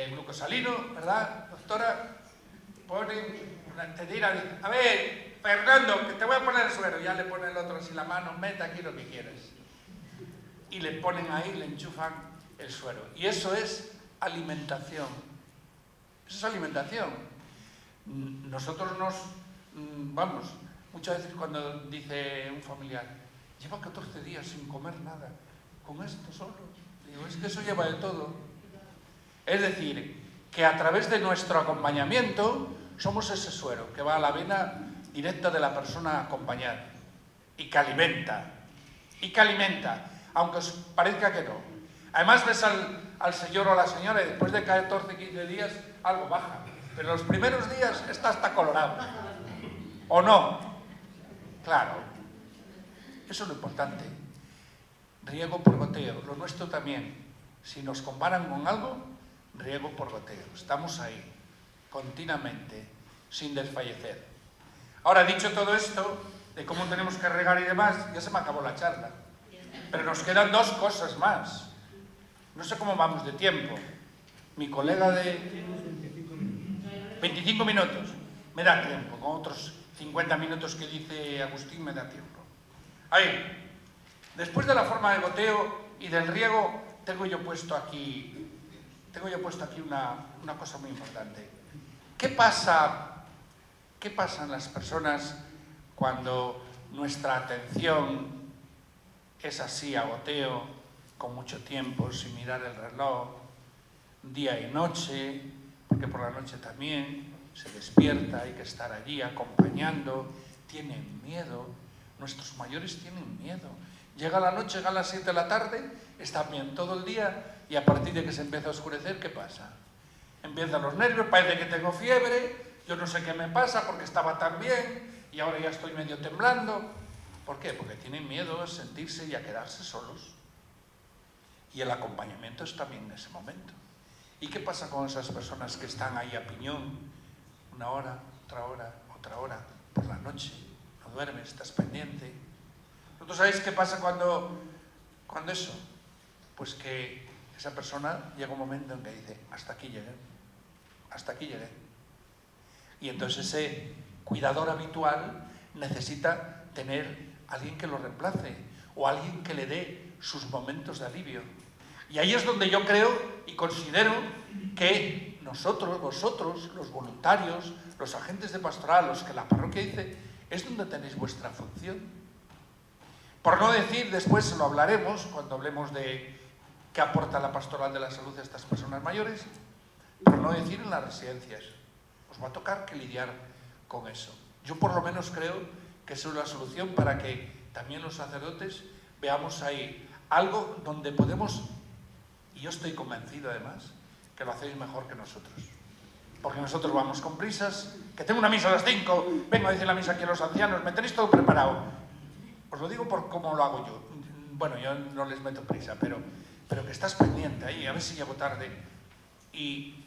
glucosalino, ¿verdad, doctora? Te dirán, a ver, Fernando, que te voy a poner el suero. Ya le pone el otro así la mano, mete aquí lo que quieras. Y le ponen ahí, le enchufan el suero. Y eso es alimentación. Eso es alimentación. Nosotros vamos, muchas veces cuando dice un familiar, lleva 14 días sin comer nada, con esto solo. Digo, es que eso lleva de todo. Es decir, que a través de nuestro acompañamiento somos ese suero que va a la vena directa de la persona acompañada y que alimenta, aunque os parezca que no. Además ves al señor o a la señora y después de 14, 15 días algo baja, pero los primeros días está hasta colorado. ¿O no? Claro. Eso es lo importante. Riego por goteo, lo nuestro también. Si nos comparan con algo, riego por goteo. Estamos ahí, continuamente, sin desfallecer. Ahora, dicho todo esto, de cómo tenemos que regar y demás, ya se me acabó la charla. Pero nos quedan 2 cosas más. No sé cómo vamos de tiempo. Mi colega de 25 minutos. Me da tiempo, con otros 50 minutos que dice Agustín me da tiempo. Ahí. Después de la forma de goteo y del riego, tengo yo puesto aquí una cosa muy importante. ¿Qué pasa en las personas cuando nuestra atención es así a goteo, con mucho tiempo, sin mirar el reloj, día y noche, porque por la noche también se despierta, hay que estar allí acompañando, tienen miedo, nuestros mayores tienen miedo. Llega la noche, llega a las 7 de la tarde, están bien todo el día y a partir de que se empieza a oscurecer, ¿qué pasa? Empiezan los nervios, parece que tengo fiebre, yo no sé qué me pasa porque estaba tan bien y ahora ya estoy medio temblando. ¿Por qué? Porque tienen miedo a sentirse y a quedarse solos. Y el acompañamiento es también en ese momento. ¿Y qué pasa con esas personas que están ahí a piñón? Una hora, otra hora, por la noche, no duermes, estás pendiente. ¿Vosotros sabéis qué pasa cuando eso? Pues que esa persona llega un momento en que dice, hasta aquí llegué. Y entonces ese cuidador habitual necesita tener alguien que lo reemplace o alguien que le dé sus momentos de alivio. Y ahí es donde yo creo y considero que nosotros, vosotros, los voluntarios, los agentes de pastoral, los que la parroquia dice, es donde tenéis vuestra función. Por no decir, después lo hablaremos, cuando hablemos de qué aporta la pastoral de la salud a estas personas mayores, por no decir en las residencias. Os va a tocar que lidiar con eso. Yo por lo menos creo que es una solución para que también los sacerdotes veamos ahí algo donde podemos, y yo estoy convencido además, que lo hacéis mejor que nosotros. Porque nosotros vamos con prisas, que tengo una misa a las 5, vengo a decir la misa aquí a los ancianos, me tenéis todo preparado. Os lo digo por cómo lo hago yo. Bueno, yo no les meto prisa, pero pero que estás pendiente ahí, a ver si llego tarde, y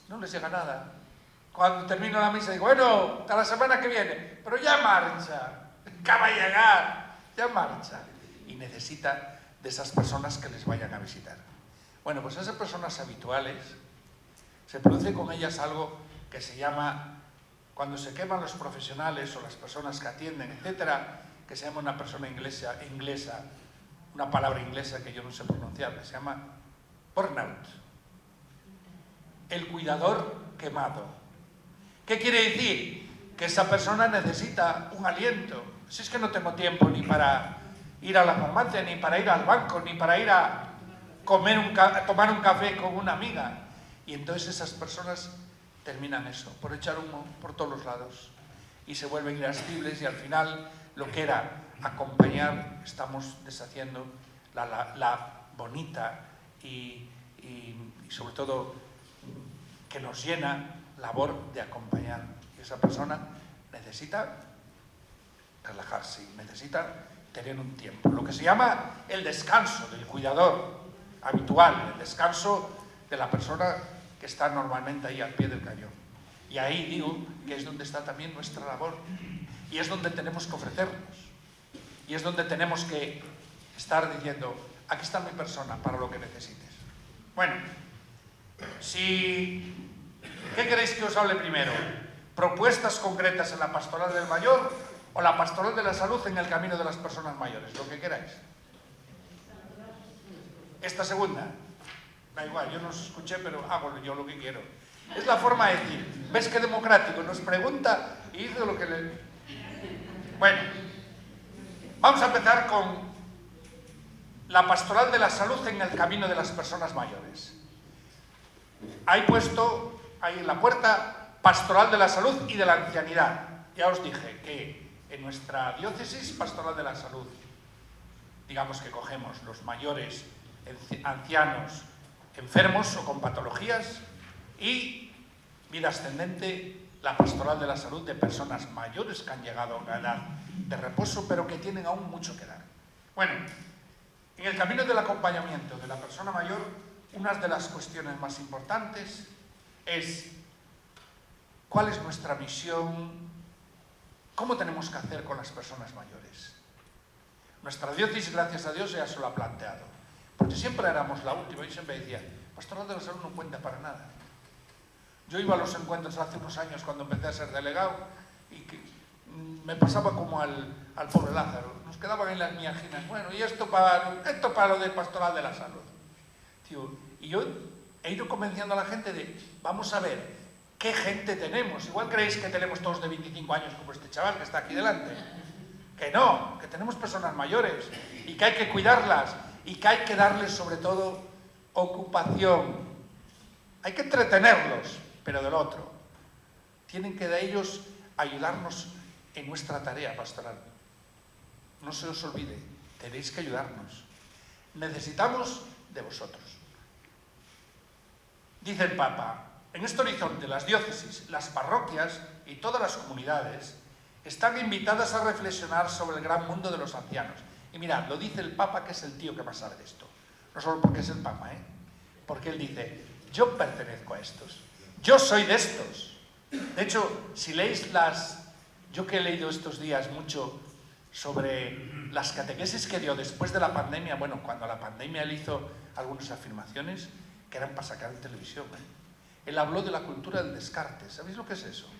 no les llega nada. Cuando termino la misa digo, bueno, hasta la semana que viene, pero ya marcha, acaba de llegar, ya marcha. Y necesita de esas personas que les vayan a visitar. Bueno, pues esas personas habituales, se produce con ellas algo que se llama, cuando se queman los profesionales o las personas que atienden, etcétera, que se llama una persona inglesa, una palabra inglesa que yo no sé pronunciar, que se llama burnout. El cuidador quemado. ¿Qué quiere decir? Que esa persona necesita un aliento. Si es que no tengo tiempo ni para ir a la farmacia, ni para ir al banco, ni para ir a tomar un café con una amiga. Y entonces esas personas terminan eso, por echar humo por todos los lados. Y se vuelven irascibles y al final lo que era acompañar, estamos deshaciendo la bonita y sobre todo que nos llena labor de acompañar. Y esa persona necesita relajarse, necesita tener un tiempo. Lo que se llama el descanso del cuidador habitual, el descanso de la persona que está normalmente ahí al pie del cañón. Y ahí digo que es donde está también nuestra labor. Y es donde tenemos que ofrecernos. Y es donde tenemos que estar diciendo, aquí está mi persona para lo que necesites. Bueno, ¿qué queréis que os hable primero? ¿Propuestas concretas en la pastoral del mayor o la pastoral de la salud en el camino de las personas mayores? Lo que queráis. Esta segunda, da igual, yo no os escuché, pero hago yo lo que quiero. Es la forma de decir, ¿ves qué democrático? Nos pregunta y dice lo que le... Bueno, vamos a empezar con la pastoral de la salud en el camino de las personas mayores. Hay puesto ahí en la puerta pastoral de la salud y de la ancianidad. Ya os dije que en nuestra diócesis pastoral de la salud, digamos que cogemos los mayores, ancianos, enfermos o con patologías, y vida ascendente, la pastoral de la salud de personas mayores que han llegado a una edad de reposo, pero que tienen aún mucho que dar. Bueno, en el camino del acompañamiento de la persona mayor, una de las cuestiones más importantes es cuál es nuestra misión, cómo tenemos que hacer con las personas mayores. Nuestra diócesis, gracias a Dios, ya se lo ha planteado, porque siempre éramos la última. Yo siempre decía, pastoral de la salud no cuenta para nada. Yo iba a los encuentros hace unos años cuando empecé a ser delegado y me pasaba como al pobre Lázaro. Nos quedaban en las miajinas. Bueno, ¿y esto para lo del pastoral de la salud? Tío, y yo he ido convenciendo a la gente de, vamos a ver, ¿qué gente tenemos? Igual creéis que tenemos todos de 25 años como este chaval que está aquí delante. Que no, que tenemos personas mayores y que hay que cuidarlas y que hay que darles sobre todo ocupación. Hay que entretenerlos, pero del otro. Tienen que de ellos ayudarnos en nuestra tarea pastoral. No se os olvide, tenéis que ayudarnos. Necesitamos de vosotros. Dice el Papa, en este horizonte las diócesis, las parroquias y todas las comunidades están invitadas a reflexionar sobre el gran mundo de los ancianos. Y mirad, lo dice el Papa, que es el tío que más sabe de esto. No solo porque es el Papa, porque él dice, yo pertenezco a estos. Yo soy de estos. De hecho, si leéis yo que he leído estos días mucho sobre las catequesis que dio después de la pandemia, bueno, cuando la pandemia él hizo algunas afirmaciones que eran para sacar en televisión. Él habló de la cultura del descarte. ¿Sabéis lo que es eso?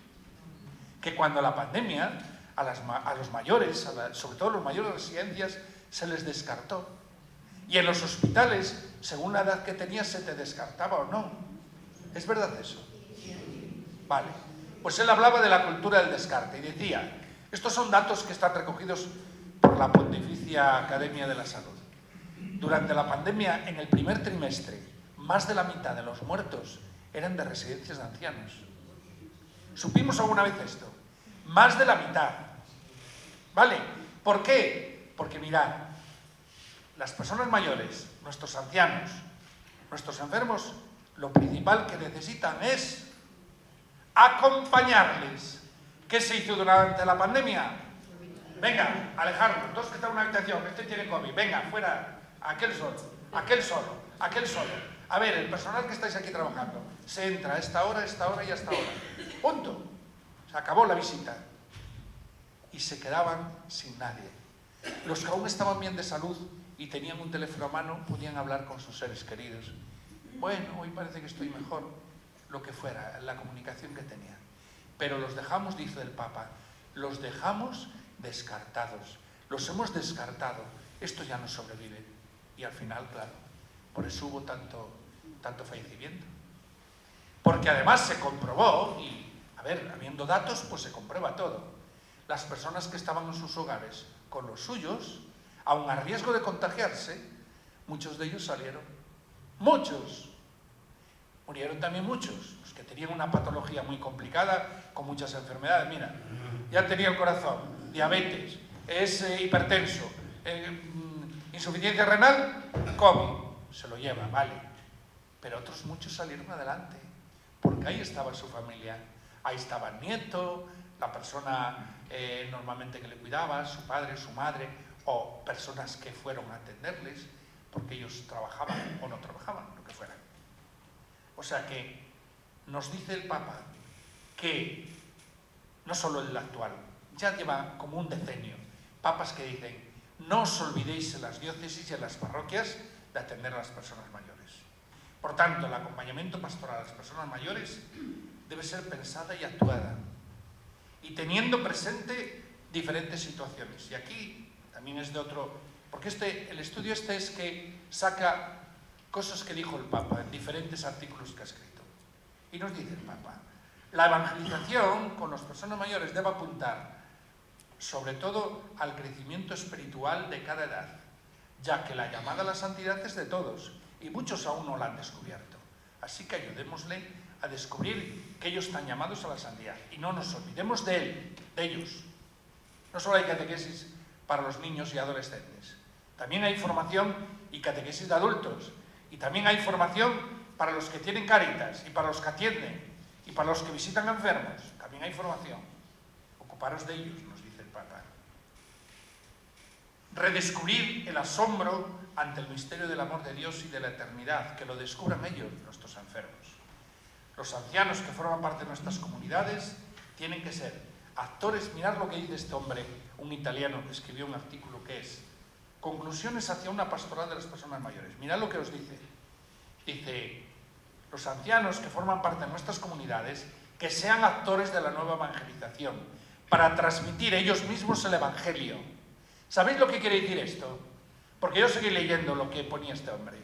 Que cuando la pandemia, a los mayores, sobre todo los mayores de residencias, se les descartó. Y en los hospitales, según la edad que tenías, se te descartaba o no. ¿Es verdad eso? Vale. Pues él hablaba de la cultura del descarte y decía, estos son datos que están recogidos por la Pontificia Academia de la Salud. Durante la pandemia, en el primer trimestre, más de la mitad de los muertos eran de residencias de ancianos. ¿Supimos alguna vez esto? Más de la mitad. ¿Vale? ¿Por qué? Porque mirad, las personas mayores, nuestros ancianos, nuestros enfermos, lo principal que necesitan es acompañarles. ¿Qué se hizo durante la pandemia? Venga, alejarnos, todos que están en una habitación, este tiene COVID, venga, fuera, aquel solo, aquel solo, aquel solo. A ver, el personal que estáis aquí trabajando, se entra a esta hora y a esta hora. Punto. Se acabó la visita. Y se quedaban sin nadie. Los que aún estaban bien de salud y tenían un teléfono a mano, podían hablar con sus seres queridos. Bueno, hoy parece que estoy mejor, lo que fuera, la comunicación que tenía. Pero los dejamos, dice el Papa, los dejamos descartados. Los hemos descartado. Esto ya no sobrevive. Y al final, claro, por eso hubo tanto fallecimiento. Porque además se comprobó, y a ver, habiendo datos, pues se comprueba todo. Las personas que estaban en sus hogares con los suyos, aun a riesgo de contagiarse, muchos de ellos salieron. Muchos. Murieron también muchos, los que tenían una patología muy complicada, con muchas enfermedades. Mira, ya tenía el corazón, diabetes, es hipertenso, insuficiencia renal, COVID. Se lo lleva, vale. Pero otros muchos salieron adelante, porque ahí estaba su familia. Ahí estaba el nieto, la persona normalmente que le cuidaba, su padre, su madre, o personas que fueron a atenderles, porque ellos trabajaban o no trabajaban, lo que fuera. O sea que nos dice el Papa que, no solo el actual, ya lleva como un decenio, papas que dicen, no os olvidéis en las diócesis y en las parroquias de atender a las personas mayores. Por tanto, el acompañamiento pastoral a las personas mayores debe ser pensada y actuada, y teniendo presente diferentes situaciones. Y aquí también es de otro, porque el estudio es que saca cosas que dijo el Papa en diferentes artículos que ha escrito. Y nos dice el Papa, la evangelización con las personas mayores debe apuntar sobre todo al crecimiento espiritual de cada edad, ya que la llamada a la santidad es de todos, y muchos aún no la han descubierto. Así que ayudémosle a descubrir que ellos están llamados a la santidad. Y no nos olvidemos de ellos. No solo hay catequesis para los niños y adolescentes. También hay formación y catequesis de adultos. Y también hay formación para los que tienen Cáritas y para los que atienden y para los que visitan enfermos. También hay formación. Ocuparos de ellos, nos dice el Papa. Redescubrir el asombro ante el misterio del amor de Dios y de la eternidad, que lo descubran ellos, nuestros enfermos. Los ancianos que forman parte de nuestras comunidades tienen que ser actores. Mirad lo que dice este hombre, un italiano que escribió un artículo que es Conclusiones hacia una pastoral de las personas mayores. Mirad lo que os dice. Dice, los ancianos que forman parte de nuestras comunidades que sean actores de la nueva evangelización para transmitir ellos mismos el evangelio. ¿Sabéis lo que quiere decir esto? Porque yo seguí leyendo lo que ponía este hombre.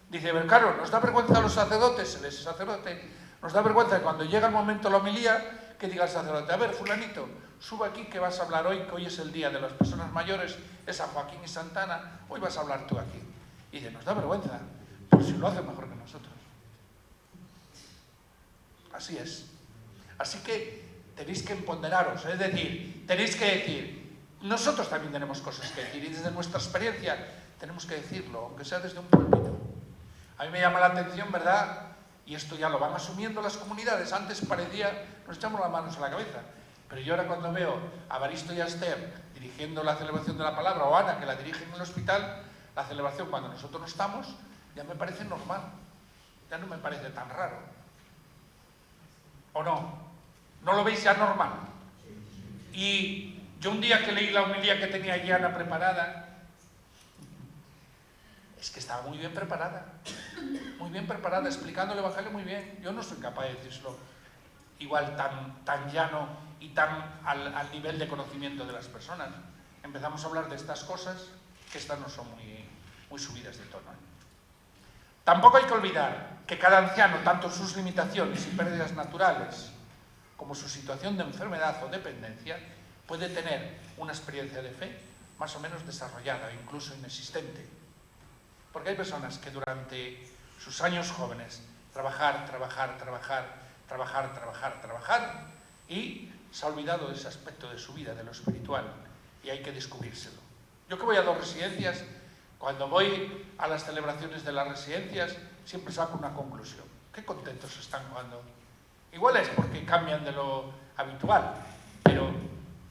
Dice, pero claro, nos da vergüenza a los sacerdotes, él es sacerdote, nos da vergüenza que cuando llega el momento de la homilía, que diga el sacerdote, a ver, fulanito, sube aquí que vas a hablar hoy, que hoy es el día de las personas mayores, es San Joaquín y Santana, hoy vas a hablar tú aquí. Y dice, nos da vergüenza, por si lo hace mejor que nosotros. Así es. Así que tenéis que empoderaros, es decir, tenéis que decir, nosotros también tenemos cosas que decir, y desde nuestra experiencia tenemos que decirlo, aunque sea desde un púlpito. A mí me llama la atención, ¿verdad? Y esto ya lo van asumiendo las comunidades. Antes parecía, nos echamos las manos a la cabeza. Pero yo ahora cuando veo a Baristo y a Esther dirigiendo la celebración de la palabra, o a Ana que la dirige en el hospital, la celebración cuando nosotros no estamos, ya me parece normal. Ya no me parece tan raro. ¿O no? ¿No lo veis ya normal? Y yo un día que leí la homilía que tenía ya Ana preparada, es que estaba muy bien preparada, explicando el Evangelio muy bien. Yo no soy capaz de decirlo igual tan llano y tan al nivel de conocimiento de las personas. Empezamos a hablar de estas cosas, que estas no son muy subidas de tono. Tampoco hay que olvidar que cada anciano, tanto sus limitaciones y pérdidas naturales, como su situación de enfermedad o dependencia, puede tener una experiencia de fe más o menos desarrollada, incluso inexistente. Porque hay personas que durante sus años jóvenes trabajar y se ha olvidado de ese aspecto de su vida, de lo espiritual, y hay que descubrírselo. Yo que voy a 2 residencias, cuando voy a las celebraciones de las residencias, siempre saco una conclusión. Qué contentos están cuando... Igual es porque cambian de lo habitual,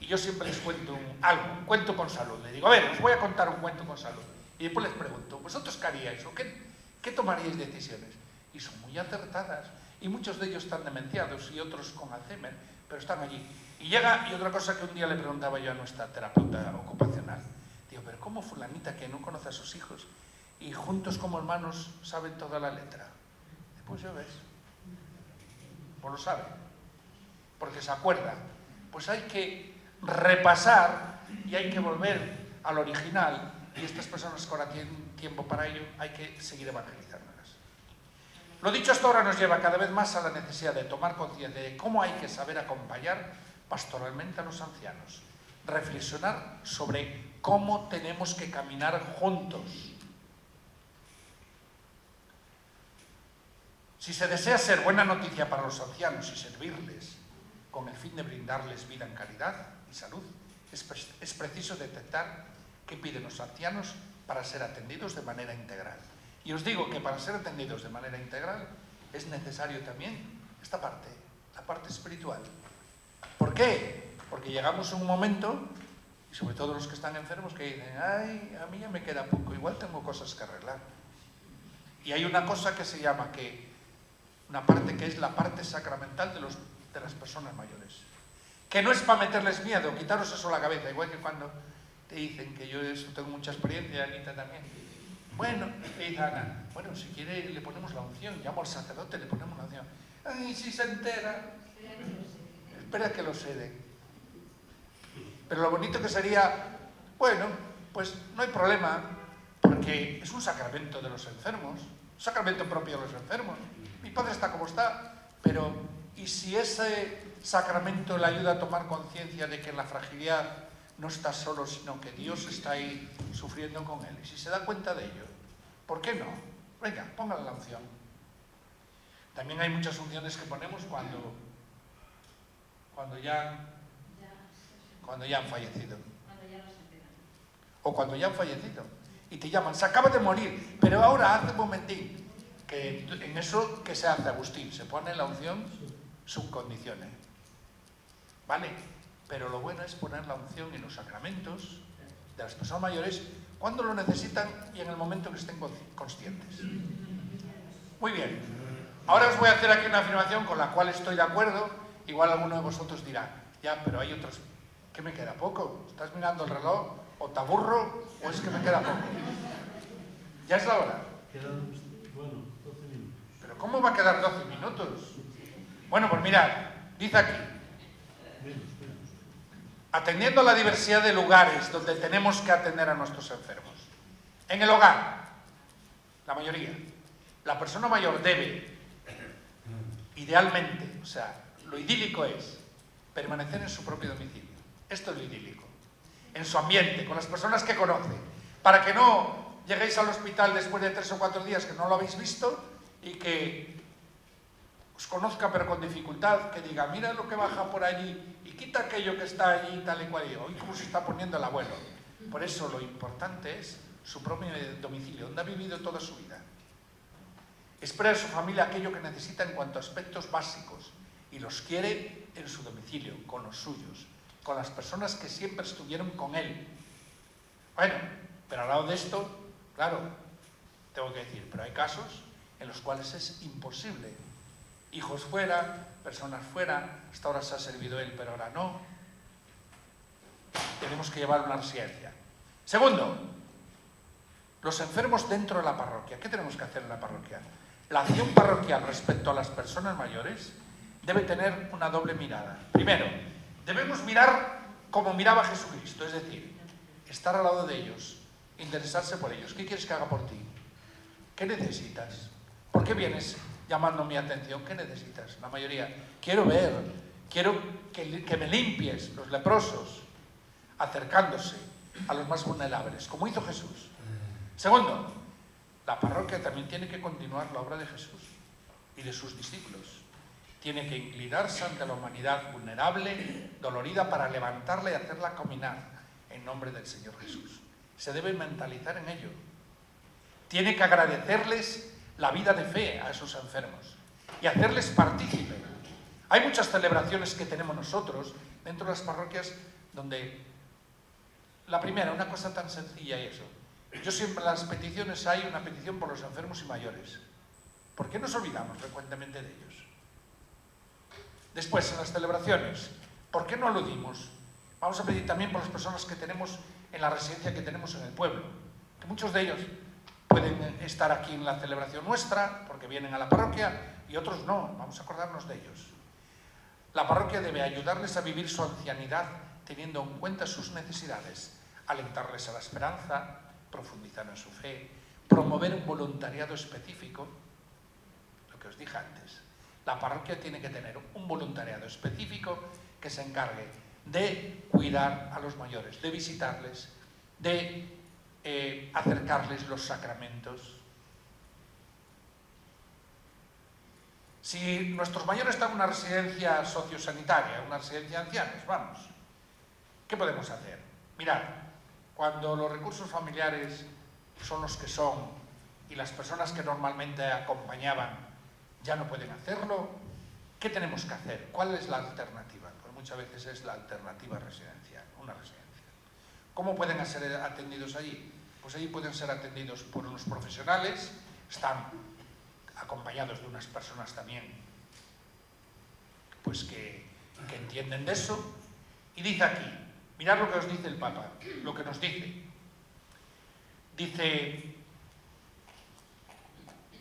y yo siempre les cuento un cuento con salud. Le digo, a ver, os voy a contar un cuento con salud. Y después les pregunto, ¿vosotros qué haríais o qué tomaríais decisiones? Y son muy acertadas. Y muchos de ellos están demenciados y otros con Alzheimer, pero están allí. Y otra cosa que un día le preguntaba yo a nuestra terapeuta ocupacional, digo, pero ¿cómo fulanita que no conoce a sus hijos y juntos como hermanos saben toda la letra? Pues ya ves, pues lo saben, porque se acuerdan. Pues hay que repasar y hay que volver al original, y estas personas que ahora tienen tiempo para ello, hay que seguir evangelizándolas. Lo dicho hasta ahora nos lleva cada vez más a la necesidad de tomar conciencia de cómo hay que saber acompañar pastoralmente a los ancianos, reflexionar sobre cómo tenemos que caminar juntos. Si se desea ser buena noticia para los ancianos y servirles con el fin de brindarles vida en calidad y salud, es preciso detectar qué piden los ancianos para ser atendidos de manera integral. Y os digo que para ser atendidos de manera integral es necesario también esta parte, la parte espiritual. ¿Por qué? Porque llegamos a un momento, y sobre todo los que están enfermos, que dicen, ay, a mí ya me queda poco, igual tengo cosas que arreglar. Y hay una cosa que se llama una parte que es la parte sacramental de las personas mayores. Que no es para meterles miedo, quitaros eso a la cabeza, igual que cuando te dicen, que yo eso tengo mucha experiencia, Anita también. Bueno, le dice Ana, bueno, si quiere le ponemos la unción, llamo al sacerdote, le ponemos la unción. Ay, si se entera, espera que lo cede. Pero lo bonito que sería, bueno, pues no hay problema, porque es un sacramento de los enfermos, un sacramento propio de los enfermos. Mi padre está como está, pero ¿y si ese sacramento le ayuda a tomar conciencia de que en la fragilidad no está solo, sino que Dios está ahí sufriendo con él? Y si se da cuenta de ello, ¿por qué no? Venga, póngale la unción. También hay muchas unciones que ponemos cuando ya han fallecido. O cuando ya han fallecido. Y te llaman, se acaba de morir, pero ahora hace un momentín. Que en eso que se hace Agustín, se pone la unción subcondiciones. ¿Vale? Pero lo bueno es poner la unción en los sacramentos de las personas mayores cuando lo necesitan y en el momento que estén conscientes. Muy bien. Ahora os voy a hacer aquí una afirmación con la cual estoy de acuerdo. Igual alguno de vosotros dirá, ya, pero hay otros. ¿Qué me queda poco? ¿Estás mirando el reloj? ¿O te aburro? ¿O es que me queda poco? Ya es la hora. Quedan, bueno, 12 minutos. ¿Pero cómo va a quedar 12 minutos? Bueno, pues mirad, dice aquí. Atendiendo a la diversidad de lugares donde tenemos que atender a nuestros enfermos. En el hogar, la mayoría, la persona mayor debe, idealmente, o sea, lo idílico es permanecer en su propio domicilio. Esto es lo idílico. En su ambiente, con las personas que conoce, para que no lleguéis al hospital después de 3 o 4 días que no lo habéis visto y que os conozca pero con dificultad, que diga, mira lo que baja por allí y quita aquello que está allí tal y cual, y hoy cómo se está poniendo el abuelo. Por eso lo importante es su propio domicilio, donde ha vivido toda su vida. Espera de su familia aquello que necesita en cuanto a aspectos básicos y los quiere en su domicilio, con los suyos, con las personas que siempre estuvieron con él. Bueno, pero al lado de esto, claro, tengo que decir, pero hay casos en los cuales es imposible. Hijos fuera, personas fuera, hasta ahora se ha servido él, pero ahora no. Tenemos que llevar una residencia. Segundo, los enfermos dentro de la parroquia. ¿Qué tenemos que hacer en la parroquia? La acción parroquial respecto a las personas mayores debe tener una doble mirada. Primero, debemos mirar como miraba Jesucristo, es decir, estar al lado de ellos, interesarse por ellos. ¿Qué quieres que haga por ti? ¿Qué necesitas? ¿Por qué vienes llamando mi atención? ¿Qué necesitas? La mayoría, quiero ver, quiero que me limpies, los leprosos, acercándose a los más vulnerables, como hizo Jesús. Segundo, la parroquia también tiene que continuar la obra de Jesús y de sus discípulos. Tiene que inclinarse ante la humanidad vulnerable, dolorida, para levantarla y hacerla caminar en nombre del Señor Jesús. Se debe mentalizar en ello. Tiene que agradecerles la vida de fe a esos enfermos y hacerles partícipe. Hay muchas celebraciones que tenemos nosotros dentro de las parroquias donde la primera, una cosa tan sencilla es eso, Yo siempre en las peticiones hay una petición por los enfermos y mayores. ¿Por qué nos olvidamos frecuentemente de ellos? Después, en las celebraciones, ¿por qué no aludimos? Vamos a pedir también por las personas que tenemos en la residencia que tenemos en el pueblo, que muchos de ellos pueden estar aquí en la celebración nuestra, porque vienen a la parroquia, y otros no, vamos a acordarnos de ellos. La parroquia debe ayudarles a vivir su ancianidad teniendo en cuenta sus necesidades, alentarles a la esperanza, profundizar en su fe, promover un voluntariado específico, lo que os dije antes. La parroquia tiene que tener un voluntariado específico que se encargue de cuidar a los mayores, de visitarles, de acercarles los sacramentos. Si nuestros mayores están en una residencia sociosanitaria, una residencia de ancianos, vamos, ¿qué podemos hacer? Mirad, cuando los recursos familiares son los que son y las personas que normalmente acompañaban ya no pueden hacerlo, ¿qué tenemos que hacer? ¿Cuál es la alternativa? Pues muchas veces es la alternativa residencial, una residencia. ¿Cómo pueden ser atendidos allí? Pues allí pueden ser atendidos por unos profesionales, están acompañados de unas personas también pues que entienden de eso, y dice aquí, mirad lo que os dice el Papa, lo que nos dice. Dice,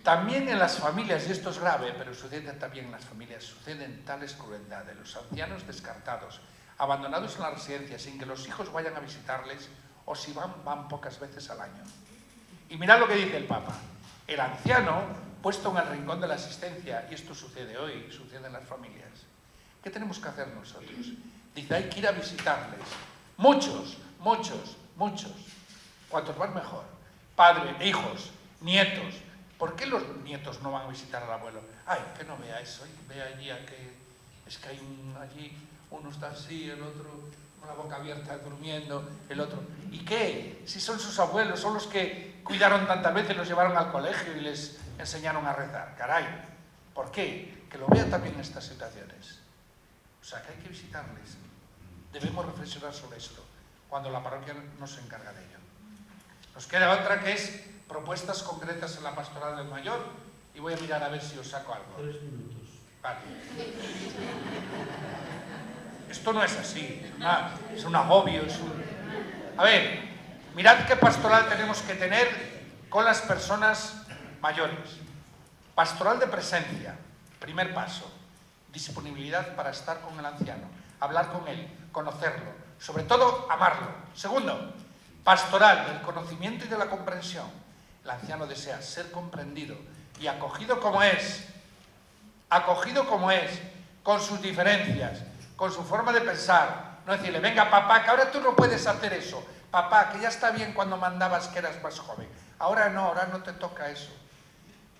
también en las familias, y esto es grave, pero sucede también en las familias, suceden tales crueldades, los ancianos descartados, abandonados en la residencia sin que los hijos vayan a visitarles, o si van pocas veces al año. Y mirad lo que dice el Papa, el anciano puesto en el rincón de la asistencia, y esto sucede hoy, sucede en las familias. ¿Qué tenemos que hacer nosotros? Dice, hay que ir a visitarles. Muchos, cuantos más mejor. Padres, hijos, nietos. ¿Por qué los nietos no van a visitar al abuelo? Ay, que no vea eso, vea allí es que hay allí, uno está así, el otro con la boca abierta durmiendo, el otro. ¿Y qué? Si son sus abuelos, son los que cuidaron tantas veces, los llevaron al colegio y les enseñaron a rezar. Caray, ¿por qué? Que lo vean también en estas situaciones. O sea, que hay que visitarles. Debemos reflexionar sobre esto, cuando la parroquia no se encarga de ello. Nos queda otra que es propuestas concretas en la pastoral del mayor, y voy a mirar a ver si os saco algo. 3 minutos. Vale. Esto no es así, es un agobio, A ver, mirad qué pastoral tenemos que tener con las personas mayores. Pastoral de presencia, primer paso. Disponibilidad para estar con el anciano, hablar con él, conocerlo, sobre todo amarlo. Segundo, pastoral del conocimiento y de la comprensión. El anciano desea ser comprendido y acogido como es, con sus diferencias, con su forma de pensar. No decirle, venga papá, que ahora tú no puedes hacer eso. Papá, que ya está bien cuando mandabas que eras más joven. Ahora no te toca eso.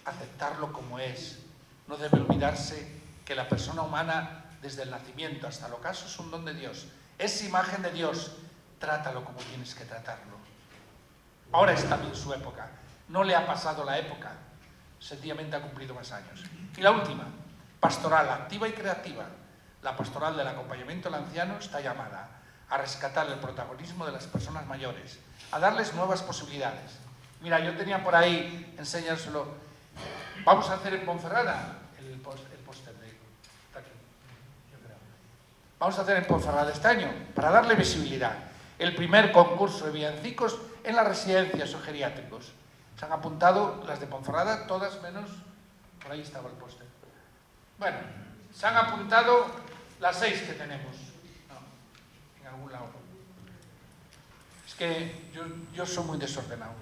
Aceptarlo como es. No debe olvidarse que la persona humana, desde el nacimiento hasta el ocaso, es un don de Dios. Es imagen de Dios. Trátalo como tienes que tratarlo. Ahora es también su época. No le ha pasado la época. Sencillamente ha cumplido más años. Y la última, pastoral activa y creativa. La pastoral del acompañamiento al anciano está llamada a rescatar el protagonismo de las personas mayores, a darles nuevas posibilidades. Mira, yo tenía por ahí, enséñaselo. Vamos a hacer en Ponferrada el póster de... Está aquí, yo creo. Vamos a hacer en Ponferrada este año, para darle visibilidad, el primer concurso de villancicos en las residencias o geriátricos. Se han apuntado las de Ponferrada, todas menos... Por ahí estaba el póster. Bueno, se han apuntado las 6 que tenemos. No, en algún lado. Es que yo soy muy desordenado.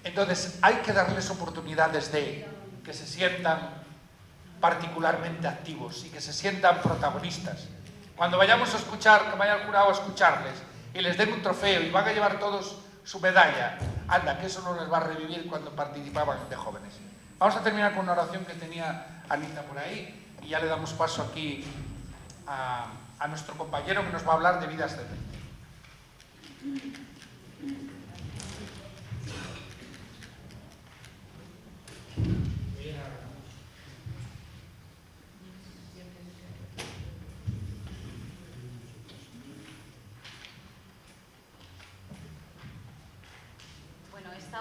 Entonces hay que darles oportunidades de que se sientan particularmente activos y que se sientan protagonistas. Cuando vayamos a escuchar, que vaya el jurado a escucharles y les den un trofeo y van a llevar todos su medalla, anda, que eso no les va a revivir cuando participaban de jóvenes. Vamos a terminar con una oración que tenía Anita por ahí y ya le damos paso aquí a nuestro compañero que nos va a hablar de vida ascendente.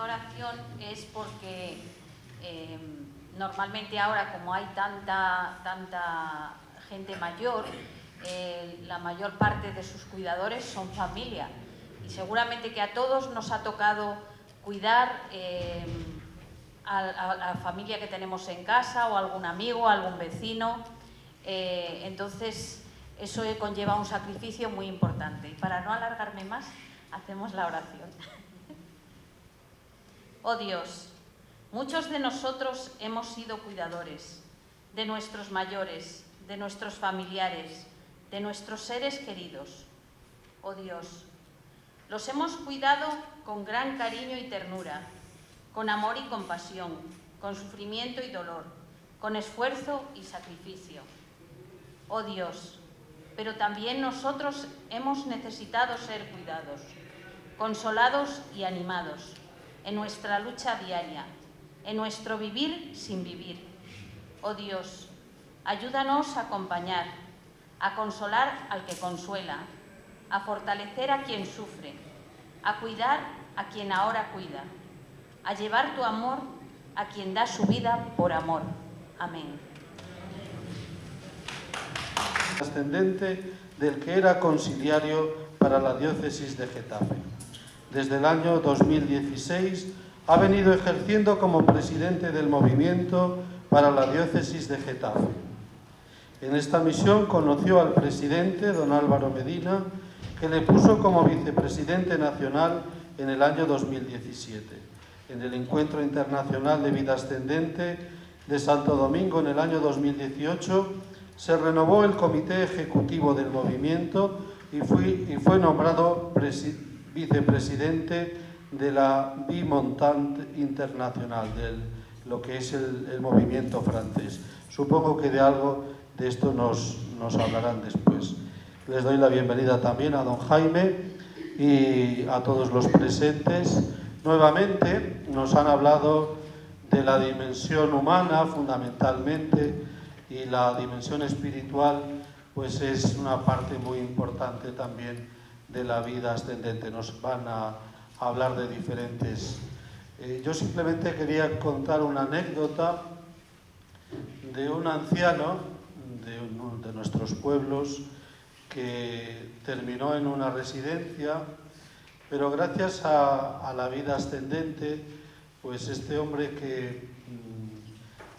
esta oración es porque normalmente ahora, como hay tanta gente mayor, la mayor parte de sus cuidadores son familia. Y seguramente que a todos nos ha tocado cuidar a la familia que tenemos en casa, o algún amigo, algún vecino. Entonces, eso conlleva un sacrificio muy importante. Y para no alargarme más, hacemos la oración. Oh Dios, muchos de nosotros hemos sido cuidadores de nuestros mayores, de nuestros familiares, de nuestros seres queridos. Oh Dios, los hemos cuidado con gran cariño y ternura, con amor y compasión, con sufrimiento y dolor, con esfuerzo y sacrificio. Oh Dios, pero también nosotros hemos necesitado ser cuidados, consolados y animados en nuestra lucha diaria, en nuestro vivir sin vivir. Oh Dios, ayúdanos a acompañar, a consolar al que consuela, a fortalecer a quien sufre, a cuidar a quien ahora cuida, a llevar tu amor a quien da su vida por amor. Amén. Ascendente del que era conciliario para la diócesis de Getafe. Desde el año 2016 ha venido ejerciendo como presidente del movimiento para la diócesis de Getafe. En esta misión conoció al presidente, don Álvaro Medina, que le puso como vicepresidente nacional en el año 2017. En el Encuentro Internacional de Vida Ascendente de Santo Domingo en el año 2018 se renovó el comité ejecutivo del movimiento y fue nombrado vicepresidente de la Bimontant Internacional, de lo que es el movimiento francés. Supongo que de algo de esto nos hablarán después. Les doy la bienvenida también a don Jaime y a todos los presentes. Nuevamente nos han hablado de la dimensión humana fundamentalmente, y la dimensión espiritual pues es una parte muy importante también de la vida ascendente. Nos van a hablar de diferentes... yo simplemente quería contar una anécdota de un anciano de nuestros pueblos que terminó en una residencia, pero gracias a la vida ascendente, pues este hombre que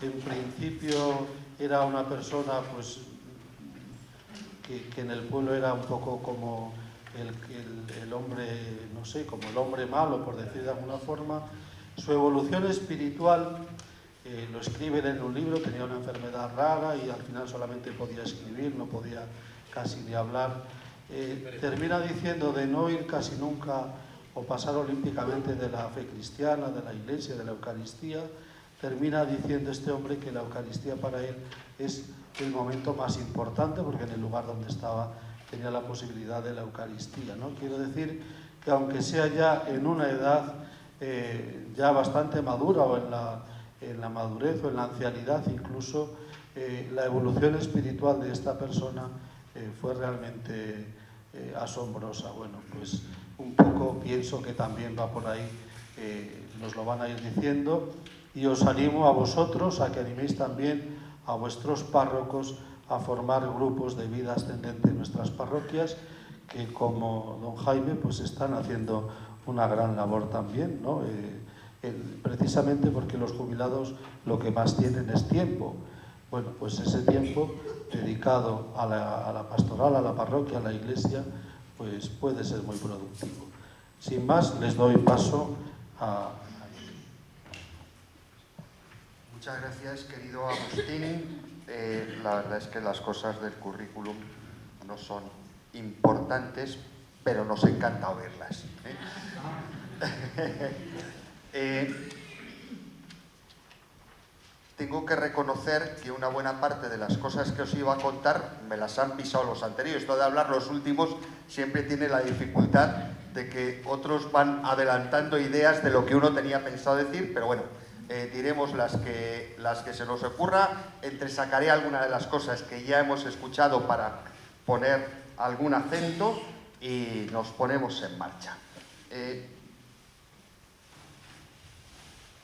en principio era una persona pues que en el pueblo era un poco como el hombre, no sé, como el hombre malo, por decir de alguna forma. Su evolución espiritual, lo escribe en un libro, tenía una enfermedad rara y al final solamente podía escribir, no podía casi ni hablar. Termina diciendo de no ir casi nunca o pasar olímpicamente de la fe cristiana, de la iglesia, de la Eucaristía. Termina diciendo este hombre que la Eucaristía para él es el momento más importante, porque en el lugar donde estaba tenía la posibilidad de la Eucaristía, ¿no? Quiero decir que aunque sea ya en una edad ya bastante madura, o en la madurez o en la ancianidad incluso, la evolución espiritual de esta persona fue realmente asombrosa. Bueno, pues un poco pienso que también va por ahí, nos lo van a ir diciendo. Y os animo a vosotros a que animéis también a vuestros párrocos a formar grupos de vida ascendente en nuestras parroquias, que como don Jaime pues están haciendo una gran labor también, ¿no? Precisamente porque los jubilados lo que más tienen es tiempo. Bueno, pues ese tiempo dedicado a la pastoral, a la parroquia, a la iglesia, pues puede ser muy productivo. Sin más, les doy paso a... Muchas gracias, querido Agustín. La verdad es que las cosas del currículum no son importantes, pero nos encanta oírlas. Tengo que reconocer que una buena parte de las cosas que os iba a contar me las han pisado los anteriores. Esto de hablar los últimos siempre tiene la dificultad de que otros van adelantando ideas de lo que uno tenía pensado decir, pero bueno, diremos las que se nos ocurra. Entresacaré alguna de las cosas que ya hemos escuchado para poner algún acento y nos ponemos en marcha.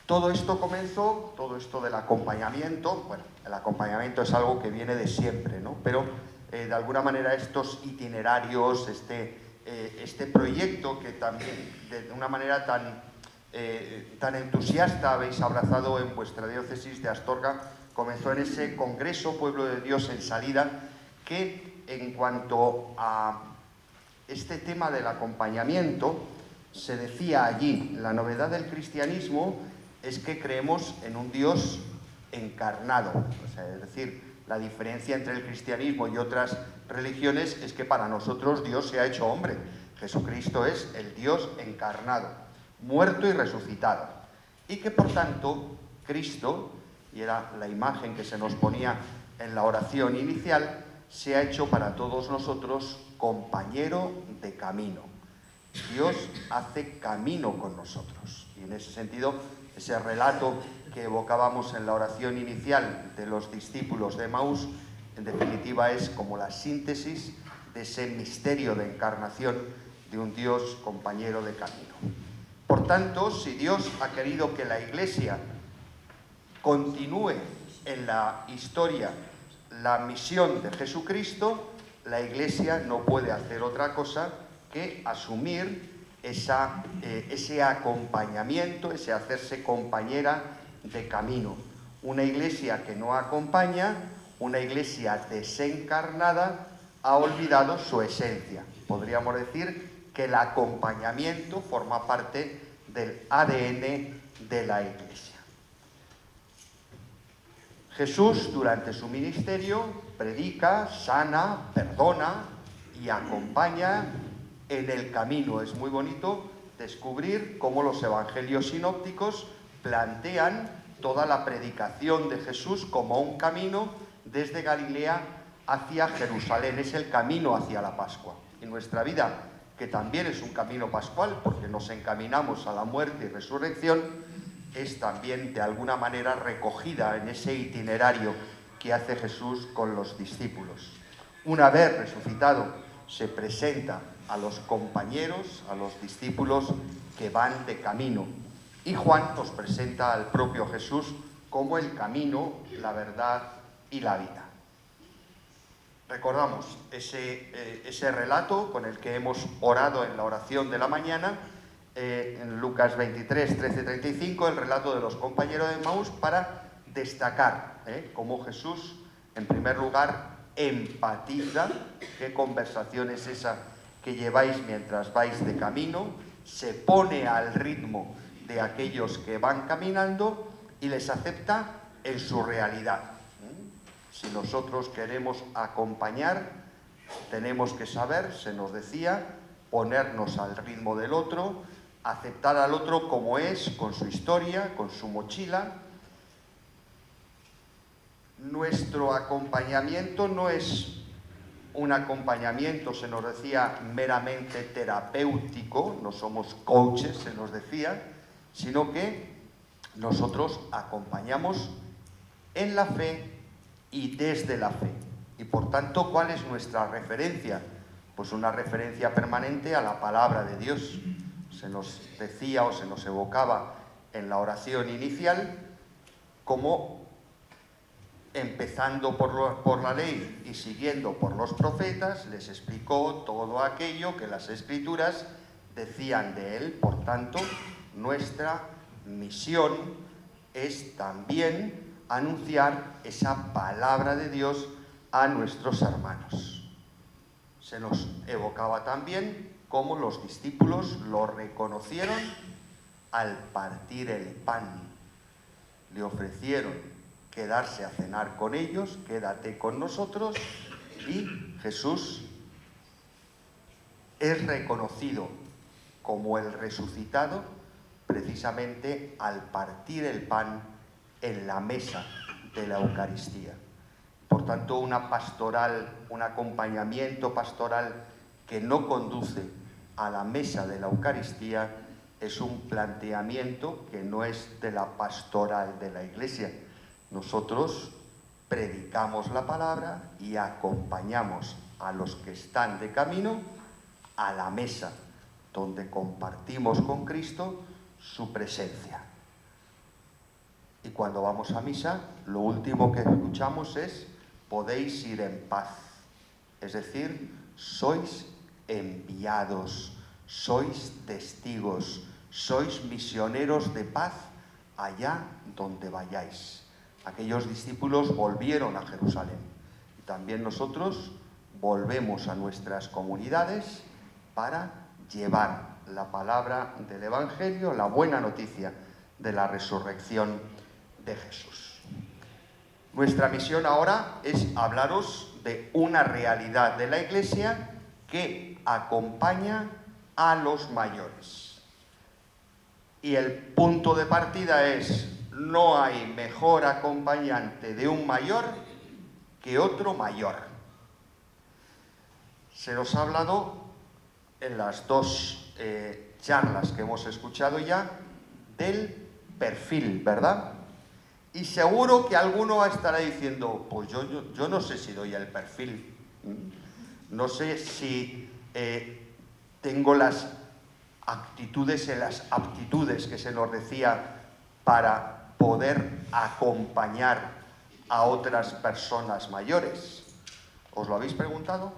Todo esto comenzó, todo esto del acompañamiento, bueno, el acompañamiento es algo que viene de siempre, ¿no? Pero de alguna manera estos itinerarios, este proyecto que también de una manera tan entusiasta habéis abrazado en vuestra diócesis de Astorga, comenzó en ese Congreso Pueblo de Dios en Salida, que en cuanto a este tema del acompañamiento, se decía allí, la novedad del cristianismo es que creemos en un Dios encarnado. O sea, es decir, la diferencia entre el cristianismo y otras religiones es que para nosotros Dios se ha hecho hombre. Jesucristo es el Dios encarnado, muerto y resucitado. Y que por tanto Cristo, y era la imagen que se nos ponía en la oración inicial, se ha hecho para todos nosotros compañero de camino. Dios hace camino con nosotros. Y en ese sentido, ese relato que evocábamos en la oración inicial de los discípulos de Emaús, en definitiva es como la síntesis de ese misterio de encarnación de un Dios compañero de camino. Por tanto, si Dios ha querido que la Iglesia continúe en la historia la misión de Jesucristo, la Iglesia no puede hacer otra cosa que asumir ese acompañamiento, ese hacerse compañera de camino. Una Iglesia que no acompaña, una Iglesia desencarnada, ha olvidado su esencia. Podríamos decir que el acompañamiento forma parte del ADN de la Iglesia. Jesús, durante su ministerio, predica, sana, perdona y acompaña en el camino. Es muy bonito descubrir cómo los evangelios sinópticos plantean toda la predicación de Jesús como un camino desde Galilea hacia Jerusalén. Es el camino hacia la Pascua. Y nuestra vida, que también es un camino pascual, porque nos encaminamos a la muerte y resurrección, es también de alguna manera recogida en ese itinerario que hace Jesús con los discípulos. Una vez resucitado, se presenta a los compañeros, a los discípulos que van de camino. Y Juan nos presenta al propio Jesús como el camino, la verdad y la vida. Recordamos ese relato con el que hemos orado en la oración de la mañana, en Lucas 23, 13, 35, el relato de los compañeros de Emaús, para destacar cómo Jesús, en primer lugar, empatiza. ¿Qué conversación es esa que lleváis mientras vais de camino? Se pone al ritmo de aquellos que van caminando y les acepta en su realidad. Si nosotros queremos acompañar, tenemos que saber, se nos decía, ponernos al ritmo del otro, aceptar al otro como es, con su historia, con su mochila. Nuestro acompañamiento no es un acompañamiento, se nos decía, meramente terapéutico, no somos coaches, se nos decía, sino que nosotros acompañamos en la fe y desde la fe. Y por tanto, ¿cuál es nuestra referencia? Pues una referencia permanente a la palabra de Dios. Se nos decía o se nos evocaba en la oración inicial como empezando por la ley y siguiendo por los profetas, les explicó todo aquello que las Escrituras decían de él. Por tanto, nuestra misión es también anunciar esa palabra de Dios a nuestros hermanos. Se nos evocaba también cómo los discípulos lo reconocieron al partir el pan. Le ofrecieron quedarse a cenar con ellos, quédate con nosotros, y Jesús es reconocido como el resucitado precisamente al partir el pan en la mesa de la Eucaristía. Por tanto, una pastoral, un acompañamiento pastoral que no conduce a la mesa de la Eucaristía es un planteamiento que no es de la pastoral de la Iglesia. Nosotros predicamos la palabra y acompañamos a los que están de camino a la mesa, donde compartimos con Cristo su presencia. Y cuando vamos a misa, lo último que escuchamos es: podéis ir en paz. Es decir, sois enviados, sois testigos, sois misioneros de paz allá donde vayáis. Aquellos discípulos volvieron a Jerusalén y también nosotros volvemos a nuestras comunidades para llevar la palabra del Evangelio, la buena noticia de la resurrección de Jesús. Nuestra misión ahora es hablaros de una realidad de la Iglesia que acompaña a los mayores. Y el punto de partida es: no hay mejor acompañante de un mayor que otro mayor. Se nos ha hablado en las dos charlas que hemos escuchado ya del perfil, ¿verdad? Y seguro que alguno estará diciendo: pues yo no sé si doy el perfil, no sé si tengo las actitudes y las aptitudes que se nos decía para poder acompañar a otras personas mayores. ¿Os lo habéis preguntado?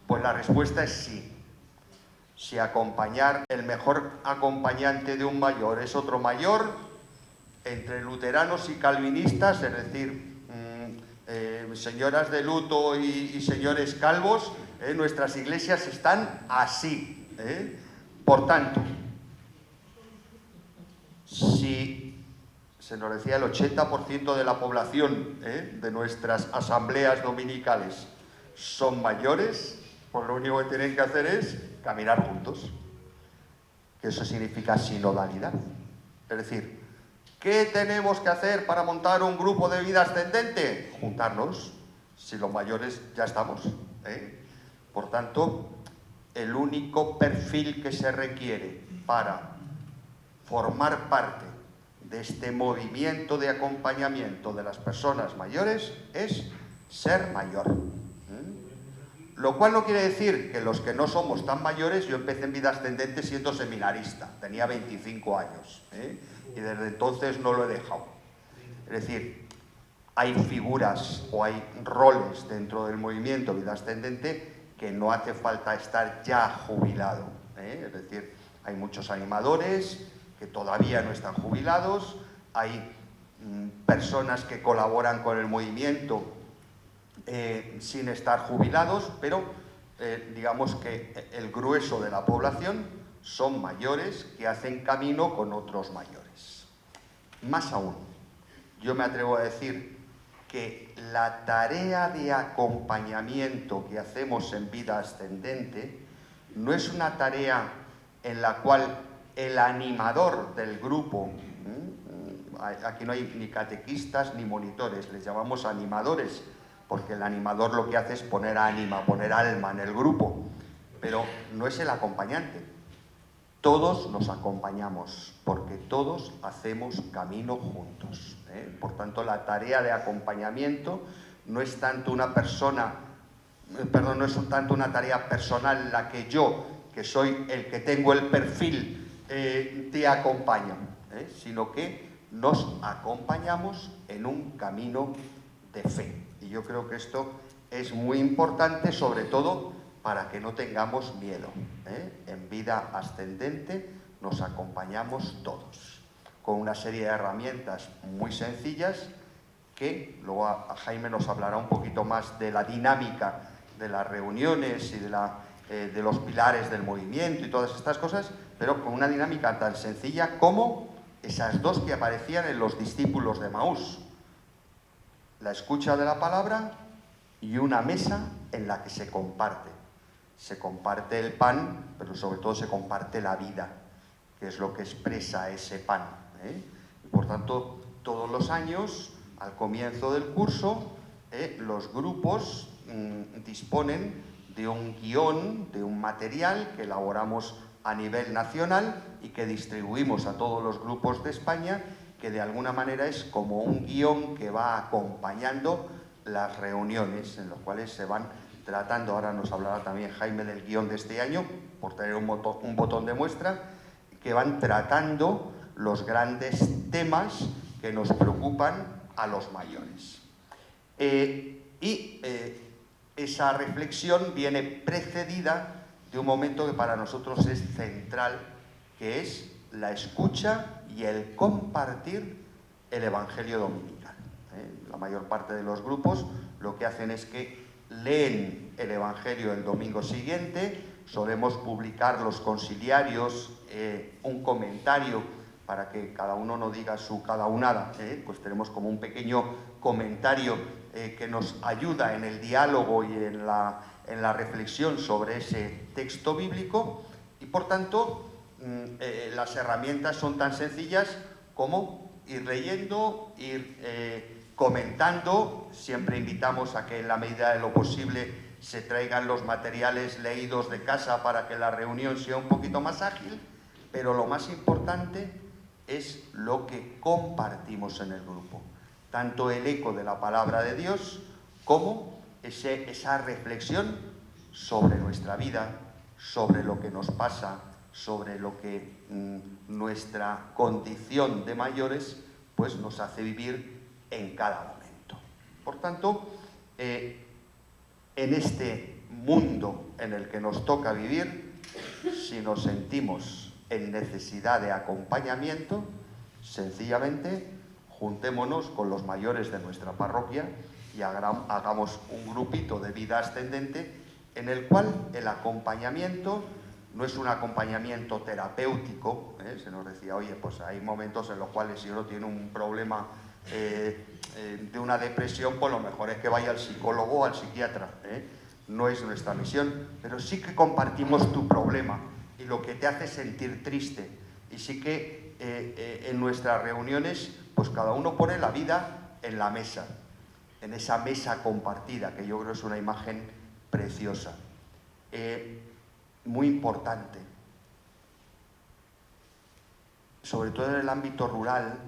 Pues la respuesta es sí. Si acompañar, el mejor acompañante de un mayor es otro mayor, entre luteranos y calvinistas, es decir, señoras de luto y señores calvos, nuestras iglesias están así. Por tanto, si se nos decía el 80% de la población de nuestras asambleas dominicales son mayores, pues lo único que tienen que hacer es caminar juntos. Que eso significa sinodalidad. Es decir, ¿qué tenemos que hacer para montar un grupo de vida ascendente? Juntarnos. Si los mayores ya estamos. Por tanto, el único perfil que se requiere para formar parte de este movimiento de acompañamiento de las personas mayores es ser mayor. Lo cual no quiere decir que los que no somos tan mayores, yo empecé en vida ascendente siendo seminarista, tenía 25 años, y desde entonces no lo he dejado. Es decir, hay figuras o hay roles dentro del movimiento vida ascendente que no hace falta estar ya jubilado. Es decir, hay muchos animadores que todavía no están jubilados, hay personas que colaboran con el movimiento sin estar jubilados, pero digamos que el grueso de la población son mayores que hacen camino con otros mayores. Más aún, yo me atrevo a decir que la tarea de acompañamiento que hacemos en vida ascendente no es una tarea en la cual el animador del grupo, aquí no hay ni catequistas ni monitores, les llamamos animadores, porque el animador lo que hace es poner ánima, poner alma en el grupo, pero no es el acompañante. Todos nos acompañamos, porque todos hacemos camino juntos. Por tanto, la tarea de acompañamiento no es tanto una tarea personal en la que yo, que soy el que tengo el perfil, te acompaño, sino que nos acompañamos en un camino de fe. Y yo creo que esto es muy importante, sobre todo para que no tengamos miedo. En vida ascendente nos acompañamos todos, con una serie de herramientas muy sencillas que luego a Jaime nos hablará un poquito más de la dinámica de las reuniones y de los pilares del movimiento y todas estas cosas, pero con una dinámica tan sencilla como esas dos que aparecían en los discípulos de Maús: la escucha de la palabra y una mesa en la que se comparte. Se comparte el pan, pero sobre todo se comparte la vida, que es lo que expresa ese pan. Y por tanto, todos los años, al comienzo del curso, los grupos disponen de un guión, de un material que elaboramos a nivel nacional y que distribuimos a todos los grupos de España, que de alguna manera es como un guión que va acompañando las reuniones en las cuales se van tratando. Ahora nos hablará también Jaime del guión de este año, por tener un botón de muestra, que van tratando los grandes temas que nos preocupan a los mayores. Esa reflexión viene precedida de un momento que para nosotros es central, que es la escucha y el compartir el Evangelio dominical. La mayor parte de los grupos lo que hacen es que leen el Evangelio el domingo siguiente, solemos publicar los conciliarios, un comentario para que cada uno no diga su cadaunada, pues tenemos como un pequeño comentario que nos ayuda en el diálogo y en la reflexión sobre ese texto bíblico, y por tanto las herramientas son tan sencillas como ir leyendo, ir comentando. Siempre invitamos a que en la medida de lo posible se traigan los materiales leídos de casa para que la reunión sea un poquito más ágil, pero lo más importante es lo que compartimos en el grupo, tanto el eco de la palabra de Dios como esa reflexión sobre nuestra vida, sobre lo que nos pasa, sobre lo que nuestra condición de mayores pues nos hace vivir en cada momento. Por tanto, en este mundo en el que nos toca vivir, si nos sentimos en necesidad de acompañamiento, sencillamente juntémonos con los mayores de nuestra parroquia y hagamos un grupito de vida ascendente en el cual el acompañamiento no es un acompañamiento terapéutico, se nos decía, oye, pues hay momentos en los cuales si uno tiene un problema de una depresión, pues lo mejor es que vaya al psicólogo o al psiquiatra, no es nuestra misión, pero sí que compartimos tu problema y lo que te hace sentir triste, y sí que en nuestras reuniones pues cada uno pone la vida en la mesa, en esa mesa compartida, que yo creo es una imagen preciosa. Muy importante, sobre todo en el ámbito rural,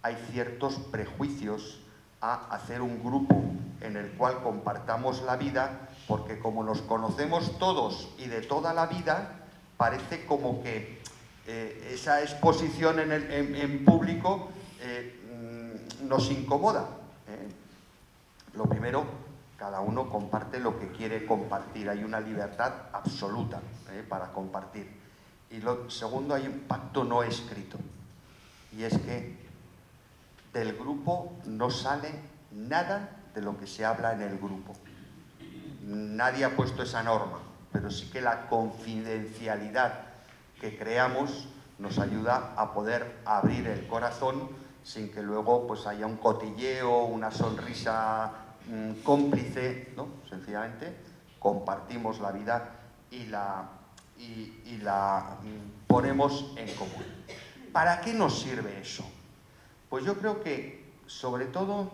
hay ciertos prejuicios a hacer un grupo en el cual compartamos la vida, porque como nos conocemos todos y de toda la vida, parece como que esa exposición en público nos incomoda. Lo primero, cada uno comparte lo que quiere compartir, hay una libertad absoluta para compartir. Y lo segundo, hay un pacto no escrito, y es que del grupo no sale nada de lo que se habla en el grupo. Nadie ha puesto esa norma, pero sí que la confidencialidad que creamos nos ayuda a poder abrir el corazón sin que luego pues haya un cotilleo, una sonrisa cómplice, ¿no? Sencillamente compartimos la vida y la ponemos en común. ¿Para qué nos sirve eso? Pues yo creo que sobre todo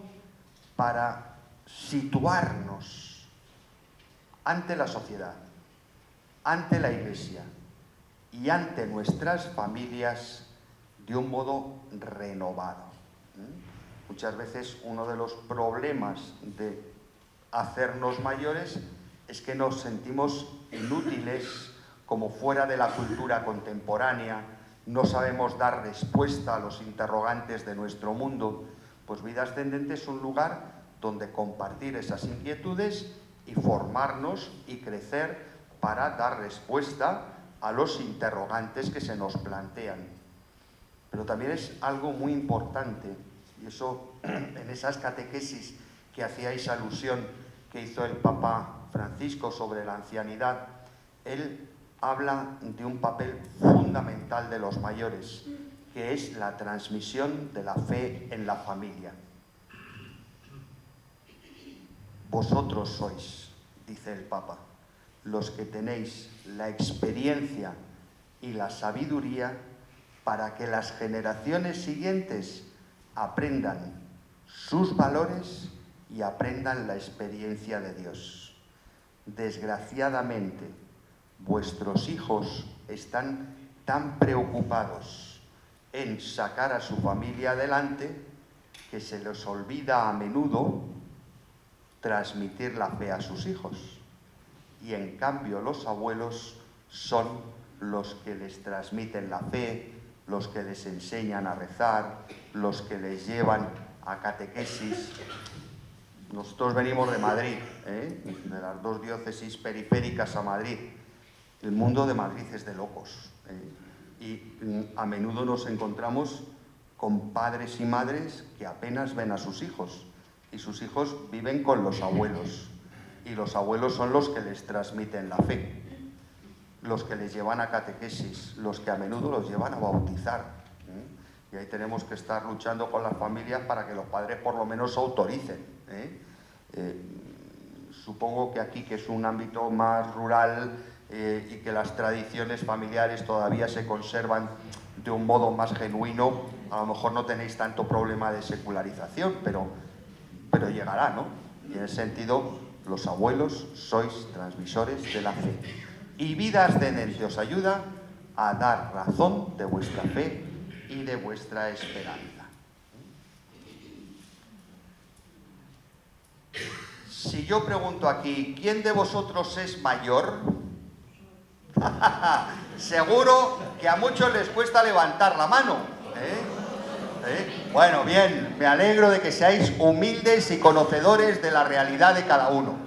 para situarnos ante la sociedad, ante la Iglesia y ante nuestras familias de un modo renovado. Muchas veces uno de los problemas de hacernos mayores es que nos sentimos inútiles, como fuera de la cultura contemporánea, no sabemos dar respuesta a los interrogantes de nuestro mundo. Pues Vida Ascendente es un lugar donde compartir esas inquietudes y formarnos y crecer para dar respuesta a los interrogantes que se nos plantean. Pero también es algo muy importante, y eso en esas catequesis que hacíais alusión que hizo el Papa Francisco sobre la ancianidad, él habla de un papel fundamental de los mayores, que es la transmisión de la fe en la familia. Vosotros sois, dice el Papa, los que tenéis la experiencia y la sabiduría para que las generaciones siguientes aprendan sus valores y aprendan la experiencia de Dios. Desgraciadamente, vuestros hijos están tan preocupados en sacar a su familia adelante que se les olvida a menudo transmitir la fe a sus hijos. Y en cambio los abuelos son los que les transmiten la fe, los que les enseñan a rezar, los que les llevan a catequesis. Nosotros venimos de Madrid, de las dos diócesis periféricas a Madrid. El mundo de Madrid es de locos. Y a menudo nos encontramos con padres y madres que apenas ven a sus hijos. Y sus hijos viven con los abuelos. Y los abuelos son los que les transmiten la fe, los que les llevan a catequesis, los que a menudo los llevan a bautizar. Y ahí tenemos que estar luchando con las familias para que los padres por lo menos autoricen. Supongo que aquí, que es un ámbito más rural y que las tradiciones familiares todavía se conservan de un modo más genuino, a lo mejor no tenéis tanto problema de secularización, pero llegará, ¿no? Y en ese sentido, los abuelos sois transmisores de la fe. Y Vida Ascendente os ayuda a dar razón de vuestra fe y de vuestra esperanza. Si yo pregunto aquí, ¿quién de vosotros es mayor? Seguro que a muchos les cuesta levantar la mano. Bueno, bien, me alegro de que seáis humildes y conocedores de la realidad de cada uno.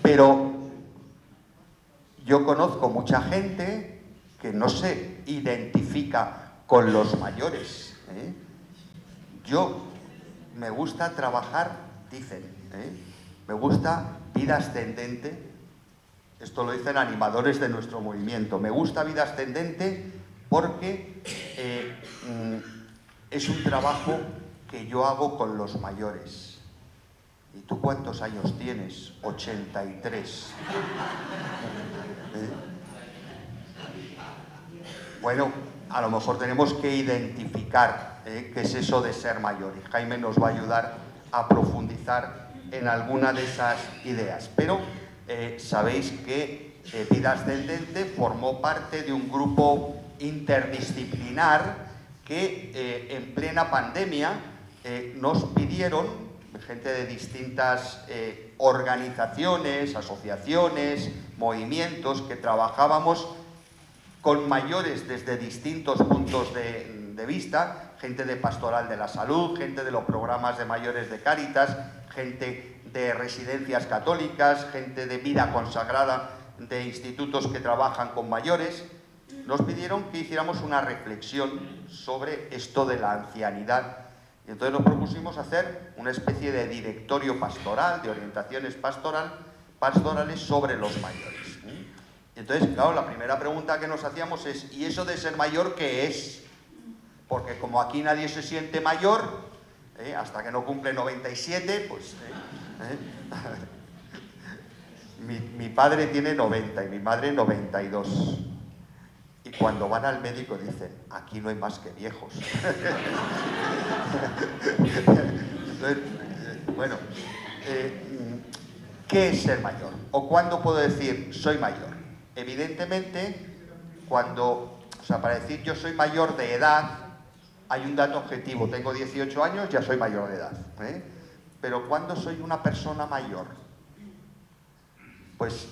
Pero yo conozco mucha gente que no se identifica con los mayores. Yo me gusta trabajar, dicen, me gusta Vida Ascendente. Esto lo dicen animadores de nuestro movimiento. Me gusta Vida Ascendente porque es un trabajo que yo hago con los mayores. ¿Y tú cuántos años tienes? 83. Bueno, a lo mejor tenemos que identificar qué es eso de ser mayor. Y Jaime nos va a ayudar a profundizar en alguna de esas ideas. Pero sabéis que Vida Ascendente formó parte de un grupo interdisciplinar que en plena pandemia nos pidieron, gente de distintas organizaciones, asociaciones, movimientos, que trabajábamos con mayores desde distintos puntos de vista, gente de Pastoral de la Salud, gente de los programas de mayores de Cáritas, gente de residencias católicas, gente de vida consagrada, de institutos que trabajan con mayores. Nos pidieron que hiciéramos una reflexión sobre esto de la ancianidad. Y entonces nos propusimos hacer una especie de directorio pastoral, de orientaciones pastorales sobre los mayores. Y entonces, claro, la primera pregunta que nos hacíamos es, ¿y eso de ser mayor qué es? Porque como aquí nadie se siente mayor, hasta que no cumple 97, pues... mi padre tiene 90 y mi madre 92. Y cuando van al médico dicen, aquí no hay más que viejos. Entonces, bueno, ¿qué es ser mayor? ¿O cuándo puedo decir soy mayor? Evidentemente, para decir yo soy mayor de edad, hay un dato objetivo. Tengo 18 años, ya soy mayor de edad. Pero ¿cuándo soy una persona mayor? Pues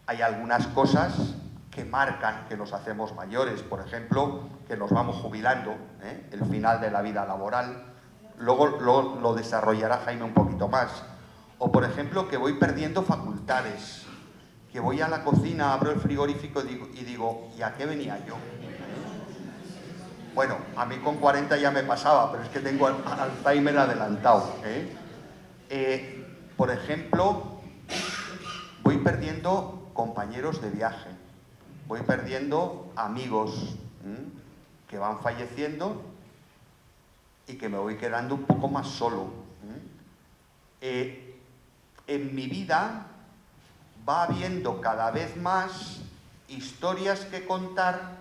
hay algunas cosas que marcan que nos hacemos mayores. Por ejemplo, que nos vamos jubilando, el final de la vida laboral. Luego lo desarrollará Jaime un poquito más. O, por ejemplo, que voy perdiendo facultades. Que voy a la cocina, abro el frigorífico y digo, ¿y a qué venía yo? Bueno, a mí con 40 ya me pasaba, pero es que tengo Alzheimer adelantado. Por ejemplo, voy perdiendo compañeros de viaje, voy perdiendo amigos que van falleciendo y que me voy quedando un poco más solo. En mi vida va habiendo cada vez más historias que contar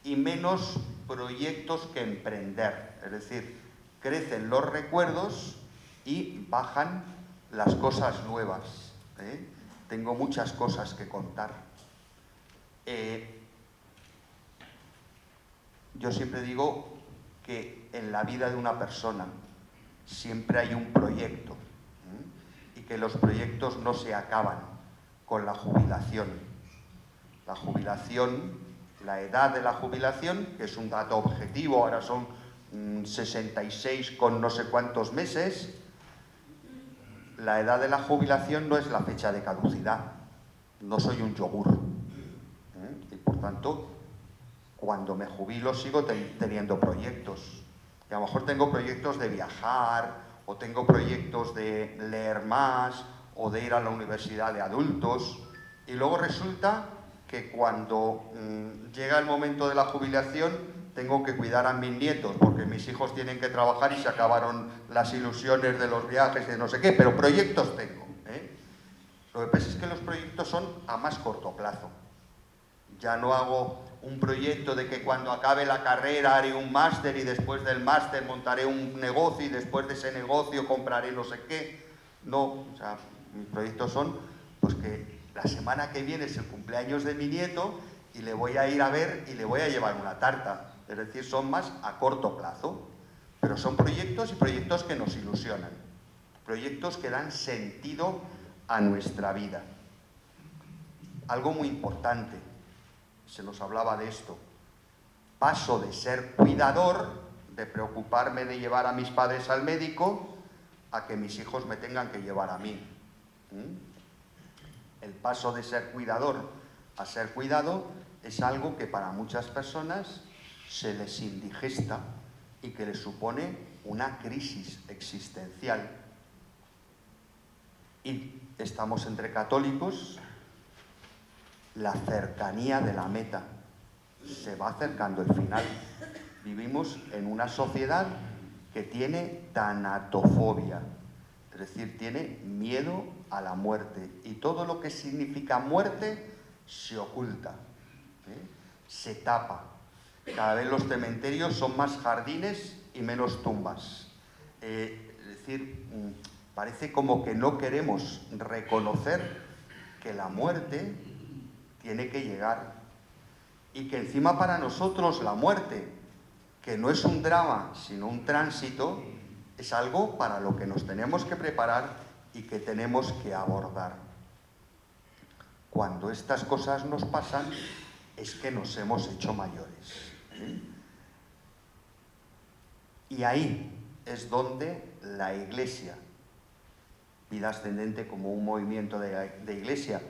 y menos proyectos que emprender. Es decir, crecen los recuerdos y bajan las cosas nuevas. Tengo muchas cosas que contar. Yo siempre digo que en la vida de una persona siempre hay un proyecto, y que los proyectos no se acaban con la jubilación. La jubilación la edad de la jubilación, que es un dato objetivo, ahora son 66 con no sé cuántos meses. La edad de la jubilación no es la fecha de caducidad, no soy un yogur. Y por tanto, cuando me jubilo sigo teniendo proyectos. Y a lo mejor tengo proyectos de viajar, o tengo proyectos de leer más, o de ir a la universidad de adultos. Y luego resulta que cuando llega el momento de la jubilación tengo que cuidar a mis nietos, porque mis hijos tienen que trabajar y se acabaron las ilusiones de los viajes y de no sé qué, pero proyectos tengo. Lo que pasa es que los proyectos son a más corto plazo. Ya no hago un proyecto de que cuando acabe la carrera haré un máster y después del máster montaré un negocio y después de ese negocio compraré no sé qué. No, o sea, mis proyectos son pues que la semana que viene es el cumpleaños de mi nieto y le voy a ir a ver y le voy a llevar una tarta. Es decir, son más a corto plazo, pero son proyectos y proyectos que nos ilusionan, proyectos que dan sentido a nuestra vida. Algo muy importante, se nos hablaba de esto, paso de ser cuidador, de preocuparme de llevar a mis padres al médico, a que mis hijos me tengan que llevar a mí. El paso de ser cuidador a ser cuidado es algo que para muchas personas se les indigesta y que les supone una crisis existencial. Y estamos entre católicos, la cercanía de la meta, se va acercando el final. Vivimos en una sociedad que tiene tanatofobia, es decir, tiene miedo a la muerte, y todo lo que significa muerte se oculta, se tapa. Cada vez los cementerios son más jardines y menos tumbas. Es decir, parece como que no queremos reconocer que la muerte tiene que llegar y que encima para nosotros la muerte, que no es un drama sino un tránsito, es algo para lo que nos tenemos que preparar y que tenemos que abordar. Cuando estas cosas nos pasan es que nos hemos hecho mayores. Y ahí es donde la Iglesia, Vida Ascendente como un movimiento de Iglesia,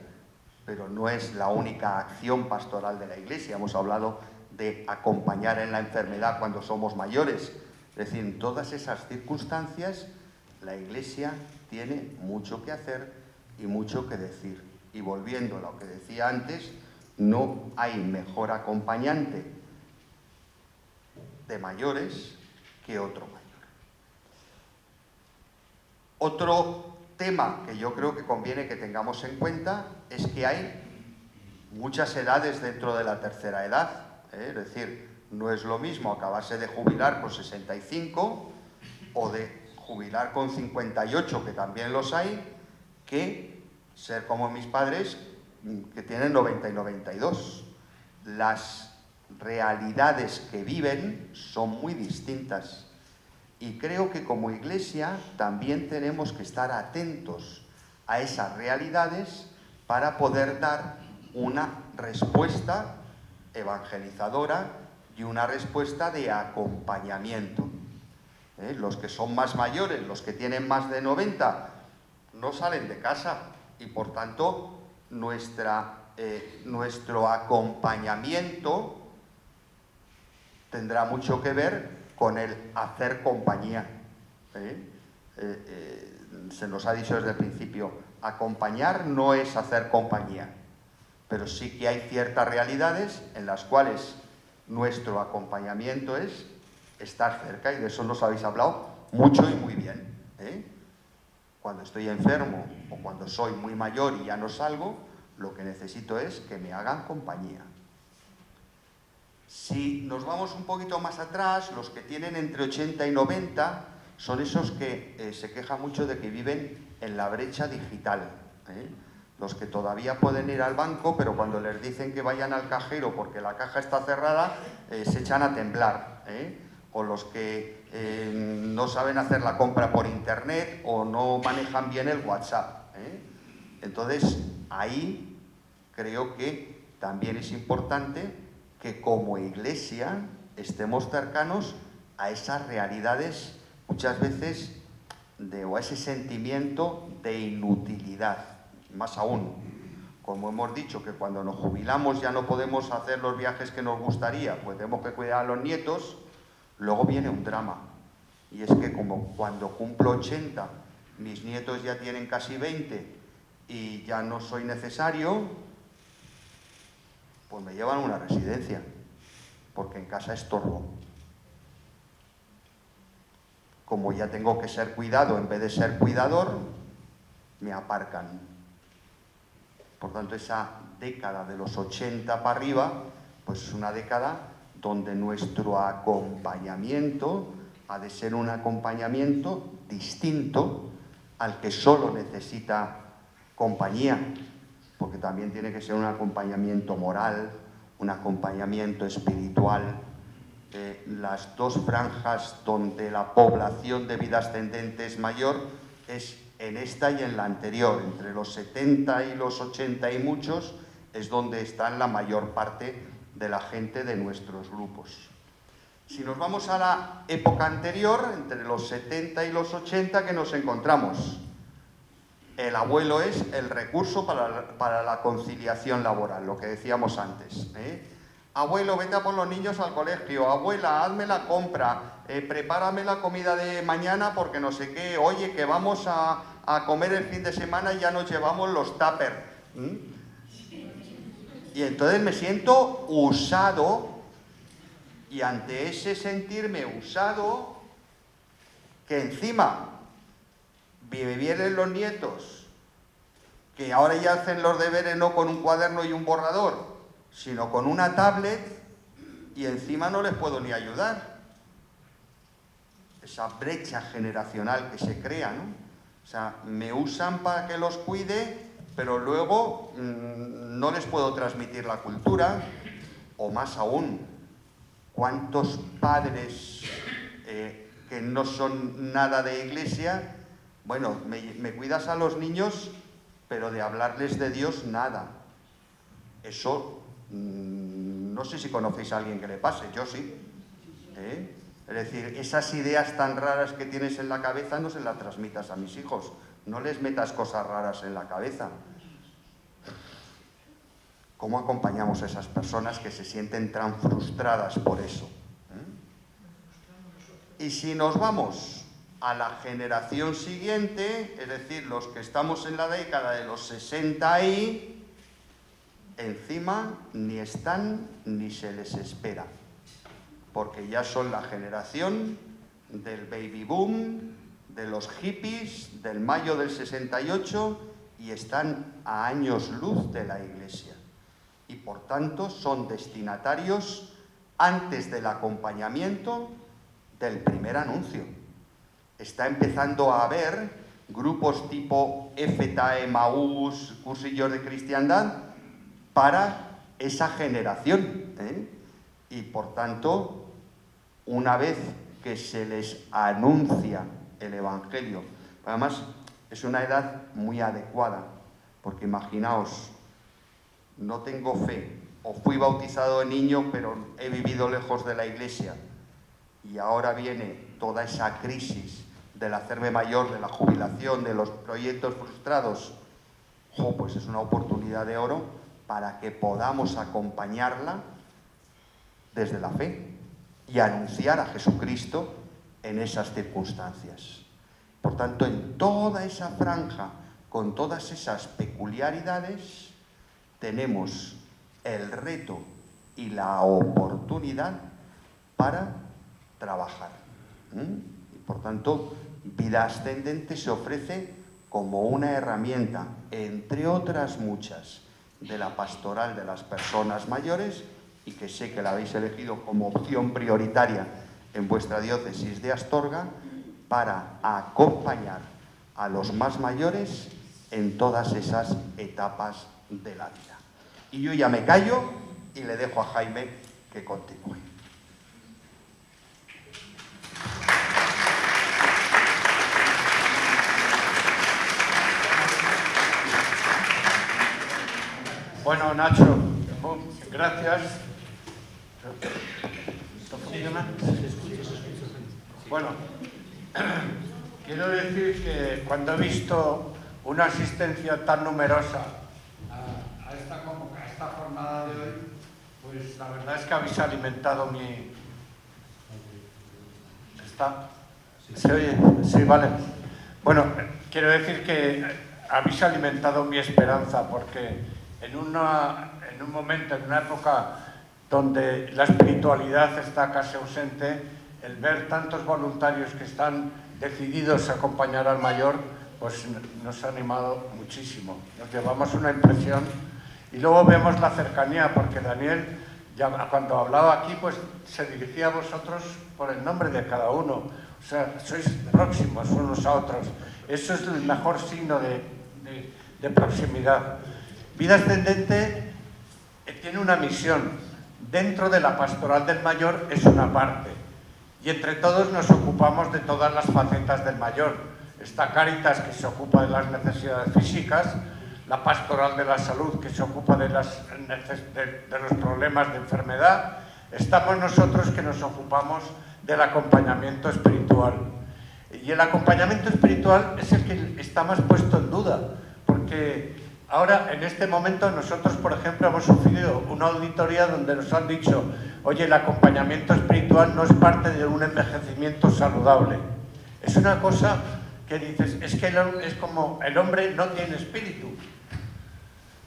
pero no es la única acción pastoral de la Iglesia. Hemos hablado de acompañar en la enfermedad cuando somos mayores. Es decir, en todas esas circunstancias, la Iglesia tiene mucho que hacer y mucho que decir. Y volviendo a lo que decía antes, no hay mejor acompañante de mayores que otro mayor. Otro tema que yo creo que conviene que tengamos en cuenta es que hay muchas edades dentro de la tercera edad. Es decir, no es lo mismo acabarse de jubilar con 65 o de jubilar con 58, que también los hay, que ser como mis padres, que tienen 90 y 92. Las realidades que viven son muy distintas. Y creo que como Iglesia también tenemos que estar atentos a esas realidades para poder dar una respuesta evangelizadora y una respuesta de acompañamiento. Los que son más mayores, los que tienen más de 90, no salen de casa y por tanto nuestro acompañamiento tendrá mucho que ver con el hacer compañía. Se nos ha dicho desde el principio, acompañar no es hacer compañía, pero sí que hay ciertas realidades en las cuales nuestro acompañamiento es estar cerca, y de eso nos habéis hablado mucho y muy bien. Cuando estoy enfermo o cuando soy muy mayor y ya no salgo, lo que necesito es que me hagan compañía. Si nos vamos un poquito más atrás, los que tienen entre 80 y 90 son esos que se quejan mucho de que viven en la brecha digital. Los que todavía pueden ir al banco, pero cuando les dicen que vayan al cajero porque la caja está cerrada, se echan a temblar. O los que no saben hacer la compra por internet o no manejan bien el WhatsApp. Entonces, ahí creo que también es importante que como iglesia estemos cercanos a esas realidades muchas veces o a ese sentimiento de inutilidad. Más aún, como hemos dicho que cuando nos jubilamos ya no podemos hacer los viajes que nos gustaría, pues tenemos que cuidar a los nietos, luego viene un drama. Y es que como cuando cumplo 80, mis nietos ya tienen casi 20 y ya no soy necesario, pues me llevan a una residencia, porque en casa estorbo. Como ya tengo que ser cuidado en vez de ser cuidador, me aparcan. Por tanto, esa década de los 80 para arriba, pues es una década donde nuestro acompañamiento ha de ser un acompañamiento distinto al que solo necesita compañía, porque también tiene que ser un acompañamiento moral, un acompañamiento espiritual. Las dos franjas donde la población de vida ascendente es mayor es en esta y en la anterior. Entre los 70 y los 80 y muchos es donde están la mayor parte de la gente de nuestros grupos. Si nos vamos a la época anterior, entre los 70 y los 80, ¿qué nos encontramos? El abuelo es el recurso para la conciliación laboral, lo que decíamos antes, Abuelo, vete a por los niños al colegio. Abuela, hazme la compra. Prepárame la comida de mañana porque no sé qué. Oye, que vamos a comer el fin de semana y ya nos llevamos los tuppers. Y entonces me siento usado, y ante ese sentirme usado, que encima vienen los nietos, que ahora ya hacen los deberes no con un cuaderno y un borrador, sino con una tablet, y encima no les puedo ni ayudar. Esa brecha generacional que se crea, ¿no? O sea, me usan para que los cuide, pero luego no les puedo transmitir la cultura. O más aún, ¿cuántos padres que no son nada de iglesia? Bueno, me cuidas a los niños, pero de hablarles de Dios, nada. Eso, no sé si conocéis a alguien que le pase, yo sí. Es decir, esas ideas tan raras que tienes en la cabeza no se las transmitas a mis hijos. No les metas cosas raras en la cabeza. ¿Cómo acompañamos a esas personas que se sienten tan frustradas por eso? Y si nos vamos a la generación siguiente, es decir, los que estamos en la década de los 60 y encima ni están ni se les espera, porque ya son la generación del baby boom, de los hippies, del mayo del 68, y están a años luz de la Iglesia. Y por tanto son destinatarios, antes del acompañamiento, del primer anuncio. Está empezando a haber grupos tipo EFETA, Emaús, cursillos de cristiandad, para esa generación. Y por tanto, una vez que se les anuncia el Evangelio, además es una edad muy adecuada, porque imaginaos, no tengo fe, o fui bautizado de niño, pero he vivido lejos de la iglesia, y ahora viene toda esa crisis del hacerme mayor, de la jubilación, de los proyectos frustrados. Pues es una oportunidad de oro para que podamos acompañarla desde la fe y anunciar a Jesucristo en esas circunstancias. Por tanto, en toda esa franja, con todas esas peculiaridades, tenemos el reto y la oportunidad para trabajar. Y por tanto, Vida Ascendente se ofrece como una herramienta, entre otras muchas, de la pastoral de las personas mayores, y que sé que la habéis elegido como opción prioritaria en vuestra diócesis de Astorga, para acompañar a los más mayores en todas esas etapas de la vida. Y yo ya me callo y le dejo a Jaime que continúe. Bueno, Nacho, gracias. ¿Esto funciona? Bueno, quiero decir que cuando he visto una asistencia tan numerosa a esta jornada de hoy, pues la verdad es que habéis alimentado mi... ¿Está? ¿Se oye? Sí, vale. Bueno, quiero decir que habéis alimentado mi esperanza, porque en un momento, en una época donde la espiritualidad está casi ausente, el ver tantos voluntarios que están decididos a acompañar al mayor, pues nos ha animado muchísimo. Nos llevamos una impresión y luego vemos la cercanía, porque Daniel, ya cuando hablaba aquí, pues se dirigía a vosotros por el nombre de cada uno. O sea, sois próximos unos a otros. Eso es el mejor signo de proximidad. Vida Ascendente tiene una misión. Dentro de la pastoral del mayor es una parte. Y entre todos nos ocupamos de todas las facetas del mayor. Está Cáritas, que se ocupa de las necesidades físicas, la pastoral de la salud, que se ocupa de los problemas de enfermedad. Estamos nosotros, que nos ocupamos del acompañamiento espiritual. Y el acompañamiento espiritual es el que está más puesto en duda, porque ahora, en este momento, nosotros, por ejemplo, hemos sufrido una auditoría donde nos han dicho: oye, el acompañamiento espiritual no es parte de un envejecimiento saludable. Es una cosa que dices, es que es como el hombre no tiene espíritu.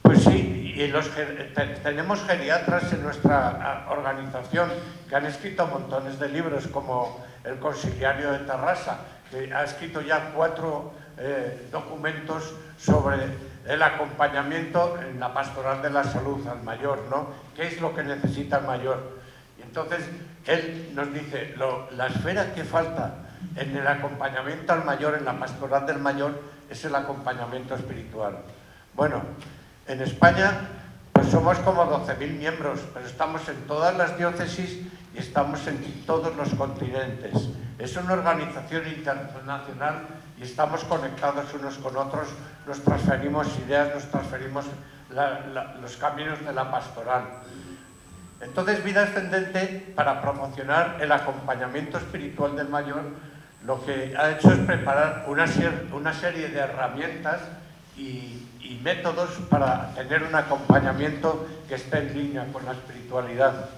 Pues sí, y tenemos geriatras en nuestra organización que han escrito montones de libros, como el Consiliario de Tarrasa, que ha escrito ya 4 documentos sobre el acompañamiento en la pastoral de la salud al mayor, ¿no? ¿Qué es lo que necesita el mayor? Y entonces él nos dice, la esfera que falta en el acompañamiento al mayor, en la pastoral del mayor, es el acompañamiento espiritual. Bueno, en España pues somos como 12.000 miembros, pero estamos en todas las diócesis y estamos en todos los continentes. Es una organización internacional y estamos conectados unos con otros, nos transferimos ideas, nos transferimos los caminos de la pastoral. Entonces, Vida Ascendente, para promocionar el acompañamiento espiritual del mayor, lo que ha hecho es preparar una serie de herramientas y métodos para tener un acompañamiento que esté en línea con la espiritualidad.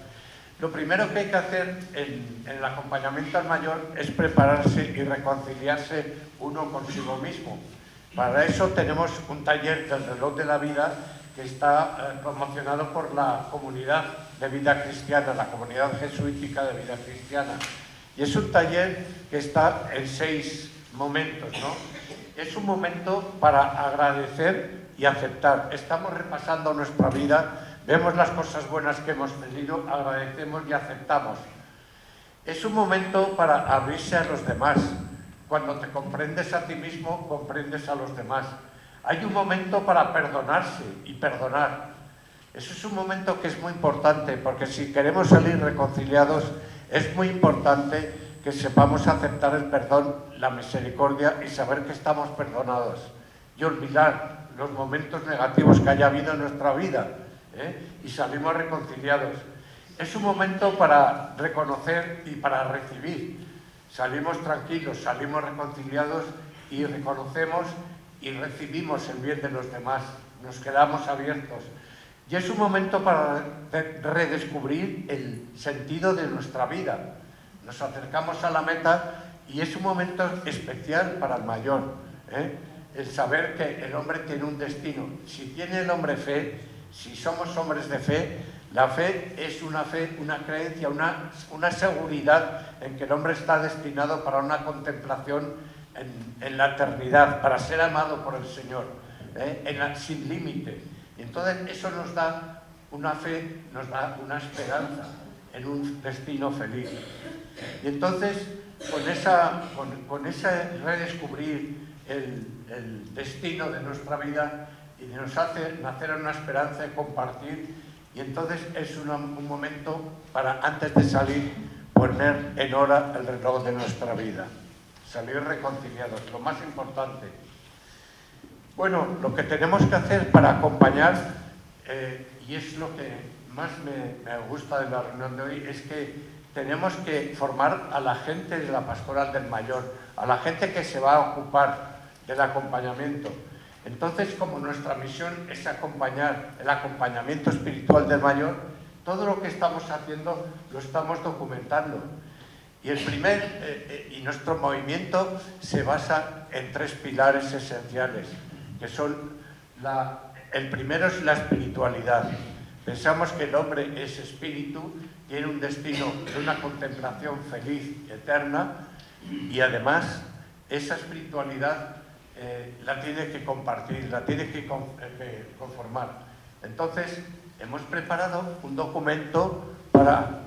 Lo primero que hay que hacer en el acompañamiento al mayor es prepararse y reconciliarse uno consigo mismo. Para eso tenemos un taller del reloj de la vida que está promocionado por la comunidad de vida cristiana, la comunidad jesuítica de vida cristiana. Y es un taller que está en 6 momentos, ¿no? Es un momento para agradecer y aceptar. Estamos repasando nuestra vida, vemos las cosas buenas que hemos tenido, agradecemos y aceptamos. Es un momento para abrirse a los demás. Cuando te comprendes a ti mismo, comprendes a los demás. Hay un momento para perdonarse y perdonar. Eso es un momento que es muy importante, porque si queremos salir reconciliados, es muy importante que sepamos aceptar el perdón, la misericordia y saber que estamos perdonados. Y olvidar los momentos negativos que haya habido en nuestra vida, y salimos reconciliados. Es un momento para reconocer y para recibir. Salimos tranquilos, salimos reconciliados y reconocemos y recibimos el bien de los demás. Nos quedamos abiertos. Y es un momento para redescubrir el sentido de nuestra vida. Nos acercamos a la meta y es un momento especial para el mayor, el saber que el hombre tiene un destino. Si tiene el hombre fe, si somos hombres de fe, la fe es una creencia, una seguridad en que el hombre está destinado para una contemplación en la eternidad, para ser amado por el Señor, sin límite. Entonces eso nos da una fe, nos da una esperanza en un destino feliz. Y entonces con ese redescubrir el destino de nuestra vida y nos hace nacer una esperanza de compartir, y entonces es un momento para, antes de salir, poner en hora el reloj de nuestra vida, salir reconciliados, lo más importante. Bueno, lo que tenemos que hacer para acompañar, y es lo que más me gusta de la reunión de hoy es que tenemos que formar a la gente de la pastoral del mayor, a la gente que se va a ocupar del acompañamiento. Entonces, como nuestra misión es acompañar el acompañamiento espiritual del mayor, todo lo que estamos haciendo lo estamos documentando. Y y nuestro movimiento se basa en 3 pilares esenciales, que son el primero es la espiritualidad. Pensamos que el hombre es espíritu, tiene un destino de una contemplación feliz y eterna, y además esa espiritualidad la tiene que compartir, la tiene que conformar. Entonces, hemos preparado un documento para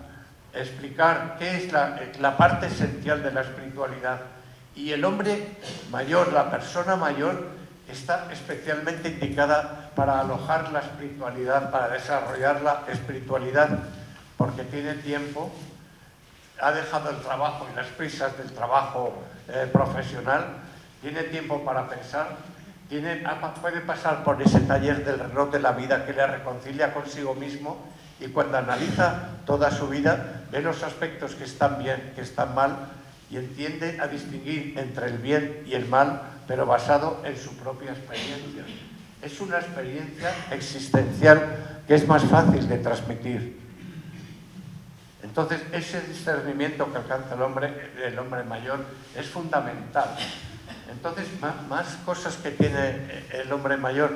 explicar qué es la parte esencial de la espiritualidad. Y el hombre mayor, la persona mayor, está especialmente indicada para alojar la espiritualidad, para desarrollar la espiritualidad, porque tiene tiempo, ha dejado el trabajo y las prisas del trabajo profesional, tiene tiempo para pensar, puede pasar por ese taller del reloj de la vida que le reconcilia consigo mismo, y cuando analiza toda su vida, ve los aspectos que están bien, que están mal, y entiende a distinguir entre el bien y el mal, pero basado en su propia experiencia. Es una experiencia existencial que es más fácil de transmitir. Entonces, ese discernimiento que alcanza el hombre mayor es fundamental. Entonces, más cosas que tiene el hombre mayor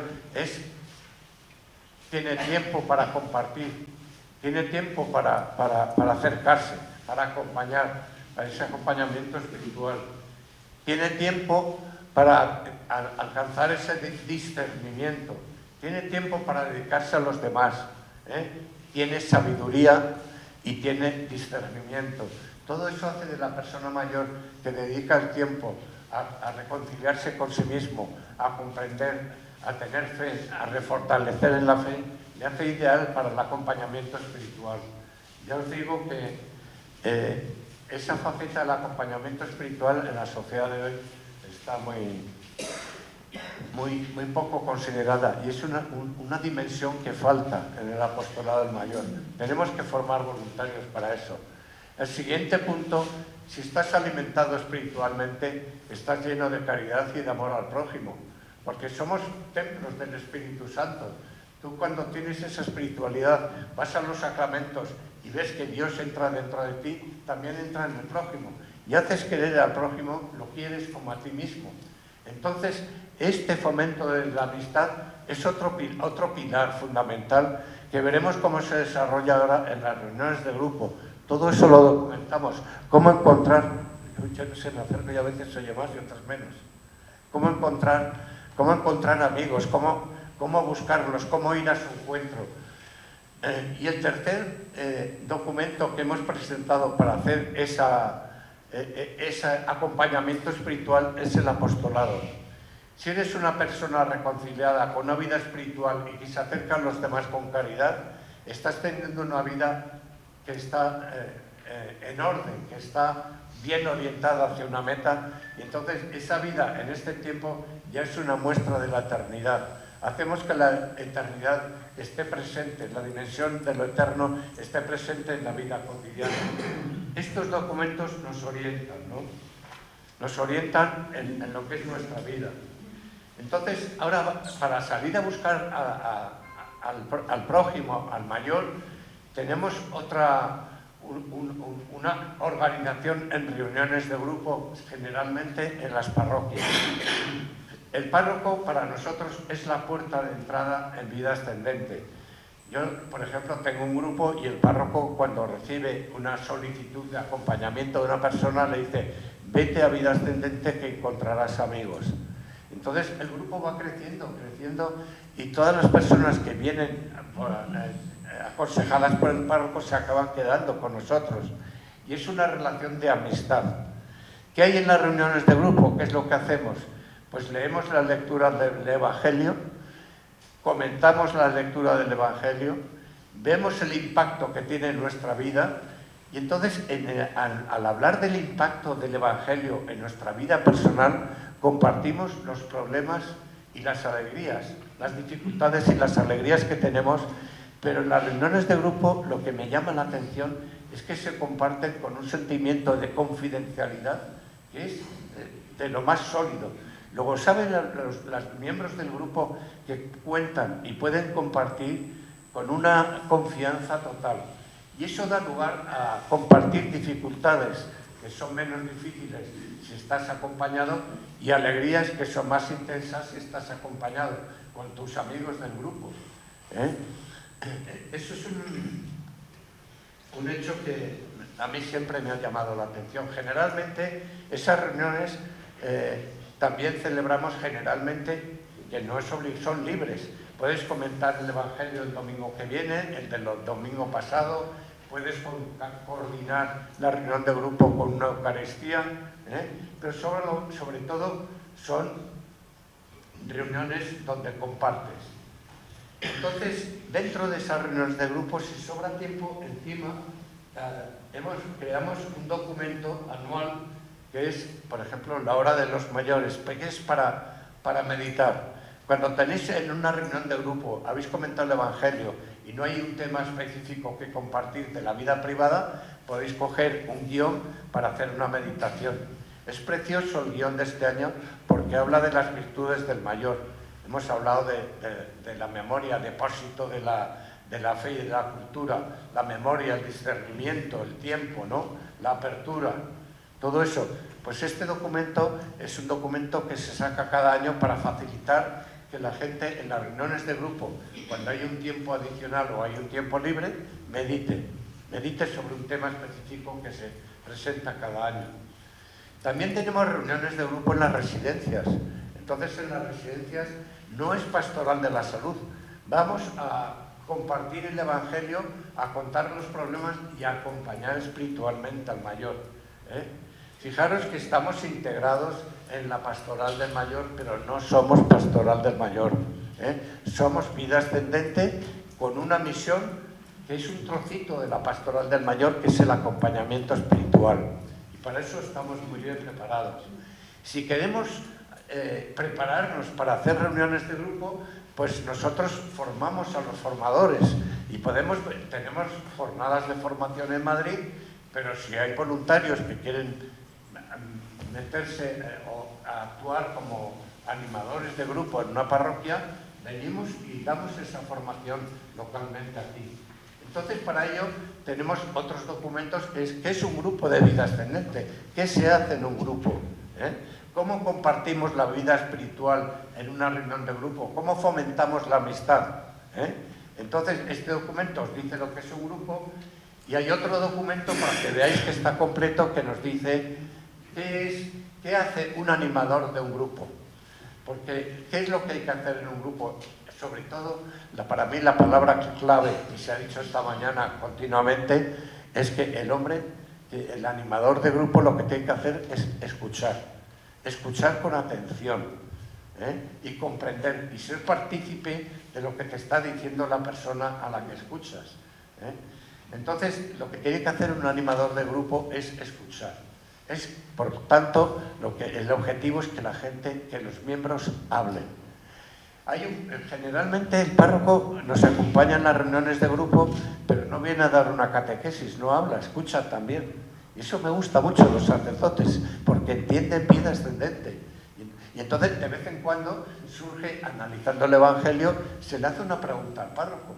tiene tiempo para compartir, tiene tiempo para acercarse, para acompañar, para ese acompañamiento espiritual. Tiene tiempo para alcanzar ese discernimiento, tiene tiempo para dedicarse a los demás, tiene sabiduría y tiene discernimiento. Todo eso hace de la persona mayor que dedica el tiempo a reconciliarse con sí mismo, a comprender, a tener fe, a refortalecer en la fe, le hace ideal para el acompañamiento espiritual. Ya os digo que esa faceta del acompañamiento espiritual en la sociedad de hoy está muy poco considerada, y es una dimensión que falta en el apostolado del mayor. Tenemos que formar voluntarios para eso. El siguiente punto: si estás alimentado espiritualmente, estás lleno de caridad y de amor al prójimo, porque somos templos del Espíritu Santo. Tú, cuando tienes esa espiritualidad, vas a los sacramentos y ves que Dios entra dentro de ti, también entra en el prójimo, y haces querer al prójimo, lo quieres como a ti mismo. Entonces, este fomento de la amistad es otro pilar fundamental que veremos cómo se desarrolla ahora en las reuniones de grupo. Todo eso lo documentamos. Cómo encontrar, yo no sé, me acerco y a veces se oye más y otras menos. Cómo encontrar amigos, cómo buscarlos, cómo ir a su encuentro. Y el tercer documento que hemos presentado para hacer ese acompañamiento espiritual es el apostolado. Si eres una persona reconciliada, con una vida espiritual y que se acerca a los demás con caridad, estás teniendo una vida que está en orden, que está bien orientada hacia una meta, y entonces esa vida en este tiempo ya es una muestra de la eternidad. Hacemos que la eternidad esté presente, la dimensión de lo eterno esté presente en la vida cotidiana. Estos documentos nos orientan, ¿no? Nos orientan en lo que es nuestra vida. Entonces, ahora, para salir a buscar al prójimo, al mayor, tenemos una organización en reuniones de grupo, generalmente en las parroquias. El párroco para nosotros es la puerta de entrada en vida ascendente. Yo, por ejemplo, tengo un grupo y el párroco, cuando recibe una solicitud de acompañamiento de una persona, le dice: vete a vida ascendente que encontrarás amigos. Entonces el grupo va creciendo, y todas las personas que vienen aconsejadas por el párroco se acaban quedando con nosotros, y es una relación de amistad. ¿Qué hay en las reuniones de grupo? ¿Qué es lo que hacemos? Pues leemos las lecturas del Evangelio, comentamos la lectura del Evangelio, vemos el impacto que tiene en nuestra vida, y entonces al hablar del impacto del Evangelio en nuestra vida personal, compartimos los problemas y las alegrías, las dificultades y las alegrías que tenemos, Pero en las reuniones de grupo lo que me llama la atención es que se comparten con un sentimiento de confidencialidad que es de lo más sólido. Luego saben los miembros del grupo que cuentan y pueden compartir con una confianza total. Y eso da lugar a compartir dificultades que son menos difíciles si estás acompañado y alegrías que son más intensas si estás acompañado con tus amigos del grupo. Eso es un hecho que a mí siempre me ha llamado la atención. Generalmente esas reuniones también celebramos generalmente, que no es son libres. Puedes comentar el Evangelio el domingo que viene, el del domingo pasado, puedes coordinar la reunión de grupo con una Eucaristía, pero sobre todo son reuniones donde compartes. Entonces, dentro de esas reuniones de grupo, si sobra tiempo, encima creamos un documento anual que es, por ejemplo, la hora de los mayores, que es para meditar. Cuando tenéis en una reunión de grupo, habéis comentado el Evangelio y no hay un tema específico que compartir de la vida privada, podéis coger un guión para hacer una meditación. Es precioso el guión de este año porque habla de las virtudes del mayor. Hemos hablado de la memoria, depósito de la fe y de la cultura, la memoria, el discernimiento, el tiempo, ¿no? La apertura, todo eso. Pues este documento es un documento que se saca cada año para facilitar que la gente en las reuniones de grupo, cuando hay un tiempo adicional o hay un tiempo libre, medite sobre un tema específico que se presenta cada año. También tenemos reuniones de grupo en las residencias. Entonces, en las residencias no es pastoral de la salud. Vamos a compartir el Evangelio, a contar los problemas y a acompañar espiritualmente al mayor. Fijaros que estamos integrados en la pastoral del mayor, pero no somos pastoral del mayor. Somos vida ascendente con una misión que es un trocito de la pastoral del mayor, que es el acompañamiento espiritual. Y para eso estamos muy bien preparados. Si queremos prepararnos para hacer reuniones de grupo, pues nosotros formamos a los formadores y tenemos jornadas de formación en Madrid, pero si hay voluntarios que quieren meterse o actuar como animadores de grupo en una parroquia, venimos y damos esa formación localmente aquí. Entonces, para ello tenemos otros documentos. ¿Qué es un grupo de vida ascendente? ¿Qué se hace en un grupo? ¿Cómo compartimos la vida espiritual en una reunión de grupo? ¿Cómo fomentamos la amistad? Entonces, este documento os dice lo que es un grupo y hay otro documento para que veáis que está completo que nos dice qué hace un animador de un grupo. Porque, ¿qué es lo que hay que hacer en un grupo? Sobre todo, para mí la palabra clave, y se ha dicho esta mañana continuamente, es que el animador de grupo lo que tiene que hacer es escuchar con atención, y comprender y ser partícipe de lo que te está diciendo la persona a la que escuchas. Entonces, lo que tiene que hacer un animador de grupo es escuchar. Por tanto, el objetivo es que los miembros hablen. Generalmente el párroco nos acompaña en las reuniones de grupo, pero no viene a dar una catequesis, no habla, escucha también. Y eso me gusta mucho a los sacerdotes, porque entienden vida ascendente. Y entonces, de vez en cuando, surge, analizando el Evangelio, se le hace una pregunta al párroco.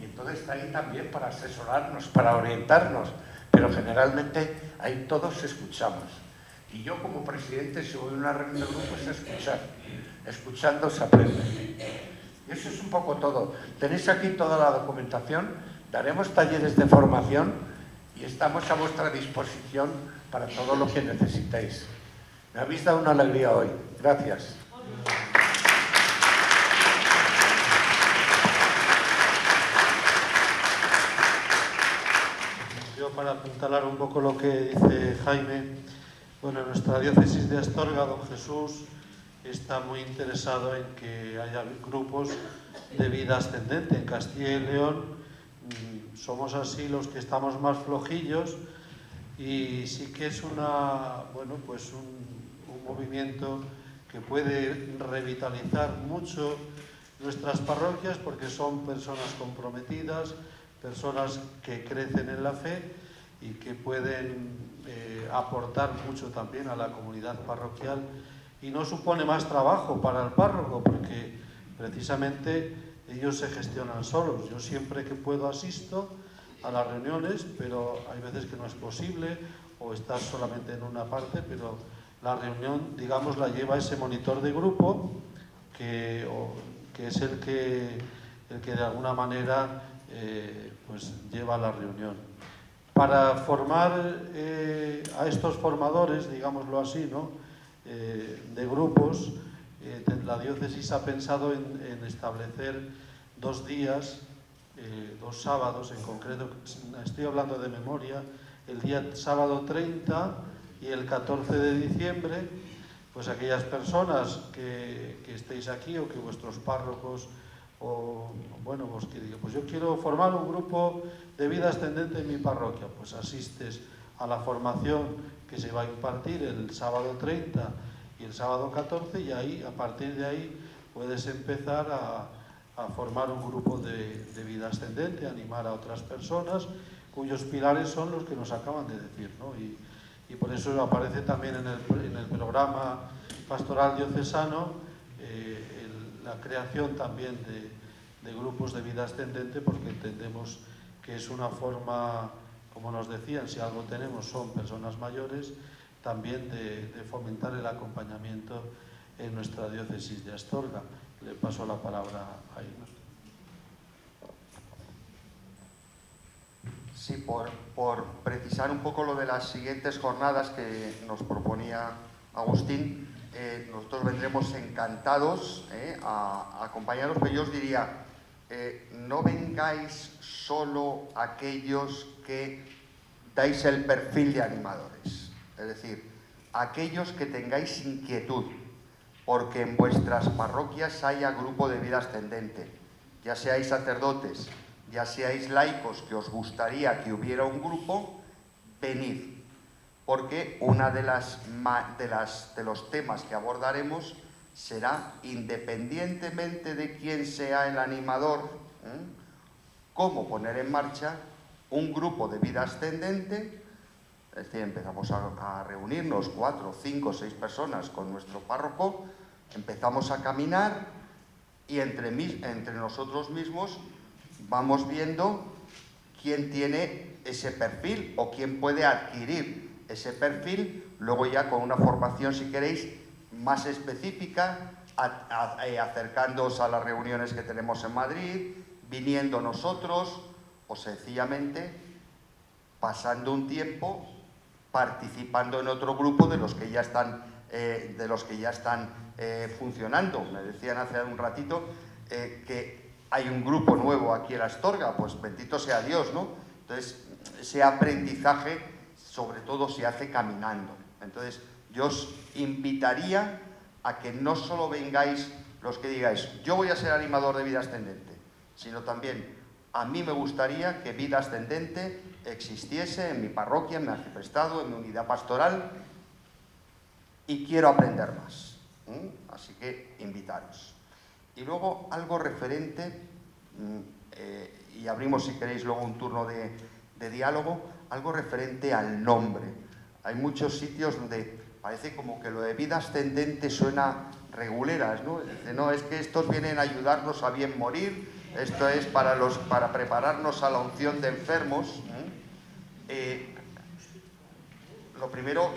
Y entonces está ahí también para asesorarnos, para orientarnos. Pero generalmente ahí todos escuchamos. Y yo, como presidente, si voy a una reunión de grupo, es escuchar. Escuchando se aprende. Y eso es un poco todo. Tenéis aquí toda la documentación, daremos talleres de formación y estamos a vuestra disposición para todo lo que necesitéis. Me habéis dado una alegría hoy. Gracias. Yo, para apuntalar un poco lo que dice Jaime, bueno, en nuestra diócesis de Astorga, don Jesús está muy interesado en que haya grupos de vida ascendente. En Castilla y León somos así los que estamos más flojillos y sí que es un movimiento que puede revitalizar mucho nuestras parroquias porque son personas comprometidas, personas que crecen en la fe y que pueden aportar mucho también a la comunidad parroquial, y no supone más trabajo para el párroco porque precisamente ellos se gestionan solos. Yo siempre que puedo asisto a las reuniones, pero hay veces que no es posible o estás solamente en una parte, pero la reunión, digamos, la lleva ese monitor de grupo que es el que de alguna manera pues lleva la reunión. Para formar a estos formadores, digámoslo así, ¿no? De grupos, la diócesis ha pensado en establecer 2 días, 2 sábados en concreto, estoy hablando de memoria, el día sábado 30 y el 14 de diciembre, pues aquellas personas que estéis aquí o que vuestros párrocos o bueno, pues que digan, pues yo quiero formar un grupo de vida ascendente en mi parroquia, pues asistes a la formación que se va a impartir el sábado 30 y el sábado 14 y ahí, a partir de ahí, puedes empezar a formar un grupo de vida ascendente, animar a otras personas cuyos pilares son los que nos acaban de decir, ¿no? Y por eso aparece también en el programa pastoral diocesano la creación también de grupos de vida ascendente, porque entendemos que es una forma, como nos decían, si algo tenemos son personas mayores, también de fomentar el acompañamiento en nuestra diócesis de Astorga. Le paso la palabra a Imer. Sí, por precisar un poco lo de las siguientes jornadas que nos proponía Agustín, nosotros vendremos encantados a acompañaros, pero yo os diría, no vengáis solo aquellos que dais el perfil de animadores, es decir, aquellos que tengáis inquietud porque en vuestras parroquias haya grupo de vida ascendente, ya seáis sacerdotes, ya seáis laicos, que os gustaría que hubiera un grupo, venid, porque una de los temas que abordaremos será, independientemente de quién sea el animador, cómo poner en marcha un grupo de vida ascendente. Es decir, empezamos a reunirnos 4, 5, 6 personas con nuestro párroco, empezamos a caminar y entre nosotros mismos vamos viendo quién tiene ese perfil o quién puede adquirir ese perfil, luego ya con una formación, si queréis, más específica, acercándoos a las reuniones que tenemos en Madrid, viniendo nosotros o sencillamente pasando un tiempo participando en otro grupo de los que ya están, funcionando. Me decían hace un ratito que hay un grupo nuevo aquí en Astorga, pues bendito sea Dios, ¿no? Entonces, ese aprendizaje sobre todo se hace caminando. Entonces, yo os invitaría a que no solo vengáis los que digáis, yo voy a ser animador de vida ascendente, sino también, a mí me gustaría que vida ascendente existiese en mi parroquia, en mi arciprestado, en mi unidad pastoral, y quiero aprender más. Así que, invitaros. Y luego, algo referente, y abrimos, si queréis, luego un turno de diálogo, algo referente al nombre. Hay muchos sitios donde parece como que lo de vida ascendente suena reguleras, ¿no? No, es que estos vienen a ayudarnos a bien morir, esto es para prepararnos a la unción de enfermos. Lo primero,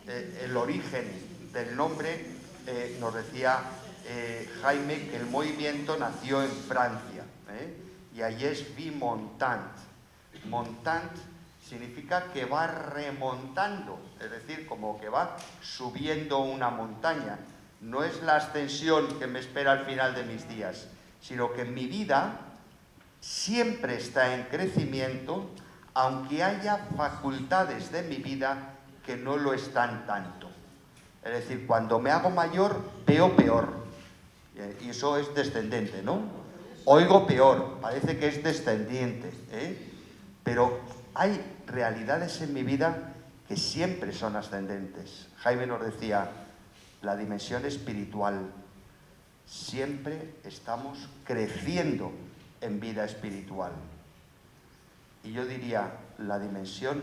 el origen del nombre, nos decía Jaime que el movimiento nació en Francia, y allí es Vimontant. Montant significa que va remontando, es decir, como que va subiendo una montaña. No es la ascensión que me espera al final de mis días, sino que mi vida siempre está en crecimiento, aunque haya facultades de mi vida que no lo están tanto. Es decir, cuando me hago mayor, veo peor. Y eso es descendente, ¿no? Oigo peor, parece que es descendiente, pero hay realidades en mi vida que siempre son ascendentes. Jaime nos decía, la dimensión espiritual, siempre estamos creciendo en vida espiritual. Y yo diría, la dimensión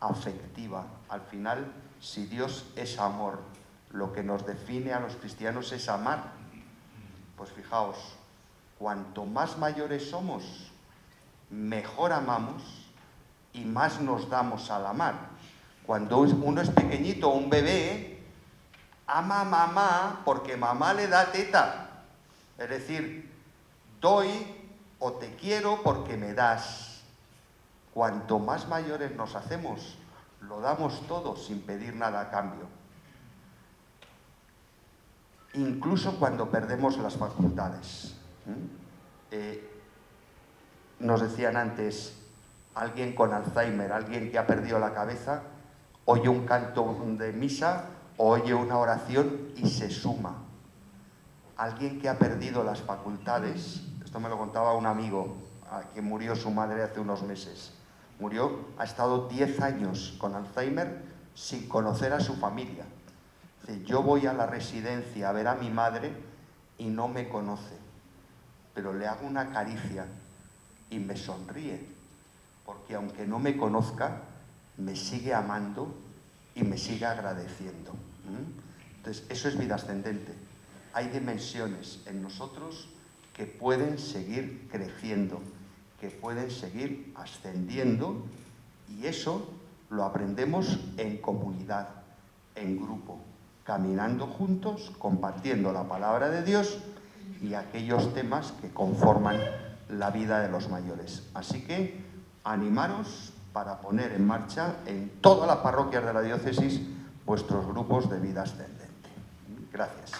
afectiva. Al final, si Dios es amor, lo que nos define a los cristianos es amar. Pues fijaos, cuanto más mayores somos, mejor amamos y más nos damos al amar. Cuando uno es pequeñito, un bebé, ama a mamá porque mamá le da teta. Es decir, doy o te quiero porque me das. Cuanto más mayores nos hacemos, lo damos todo sin pedir nada a cambio. Incluso cuando perdemos las facultades. Nos decían antes, alguien con Alzheimer, alguien que ha perdido la cabeza, oye un canto de misa, oye una oración y se suma. Alguien que ha perdido las facultades, esto me lo contaba un amigo, que murió su madre hace unos meses. Ha estado 10 años con Alzheimer sin conocer a su familia. Dice, yo voy a la residencia a ver a mi madre y no me conoce, pero le hago una caricia y me sonríe, porque aunque no me conozca, me sigue amando y me sigue agradeciendo. Entonces, eso es vida ascendente. Hay dimensiones en nosotros que pueden seguir creciendo, que pueden seguir ascendiendo, y eso lo aprendemos en comunidad, en grupo, caminando juntos, compartiendo la palabra de Dios y aquellos temas que conforman la vida de los mayores. Así que animaros para poner en marcha en todas las parroquias de la diócesis vuestros grupos de vida ascendente. Gracias.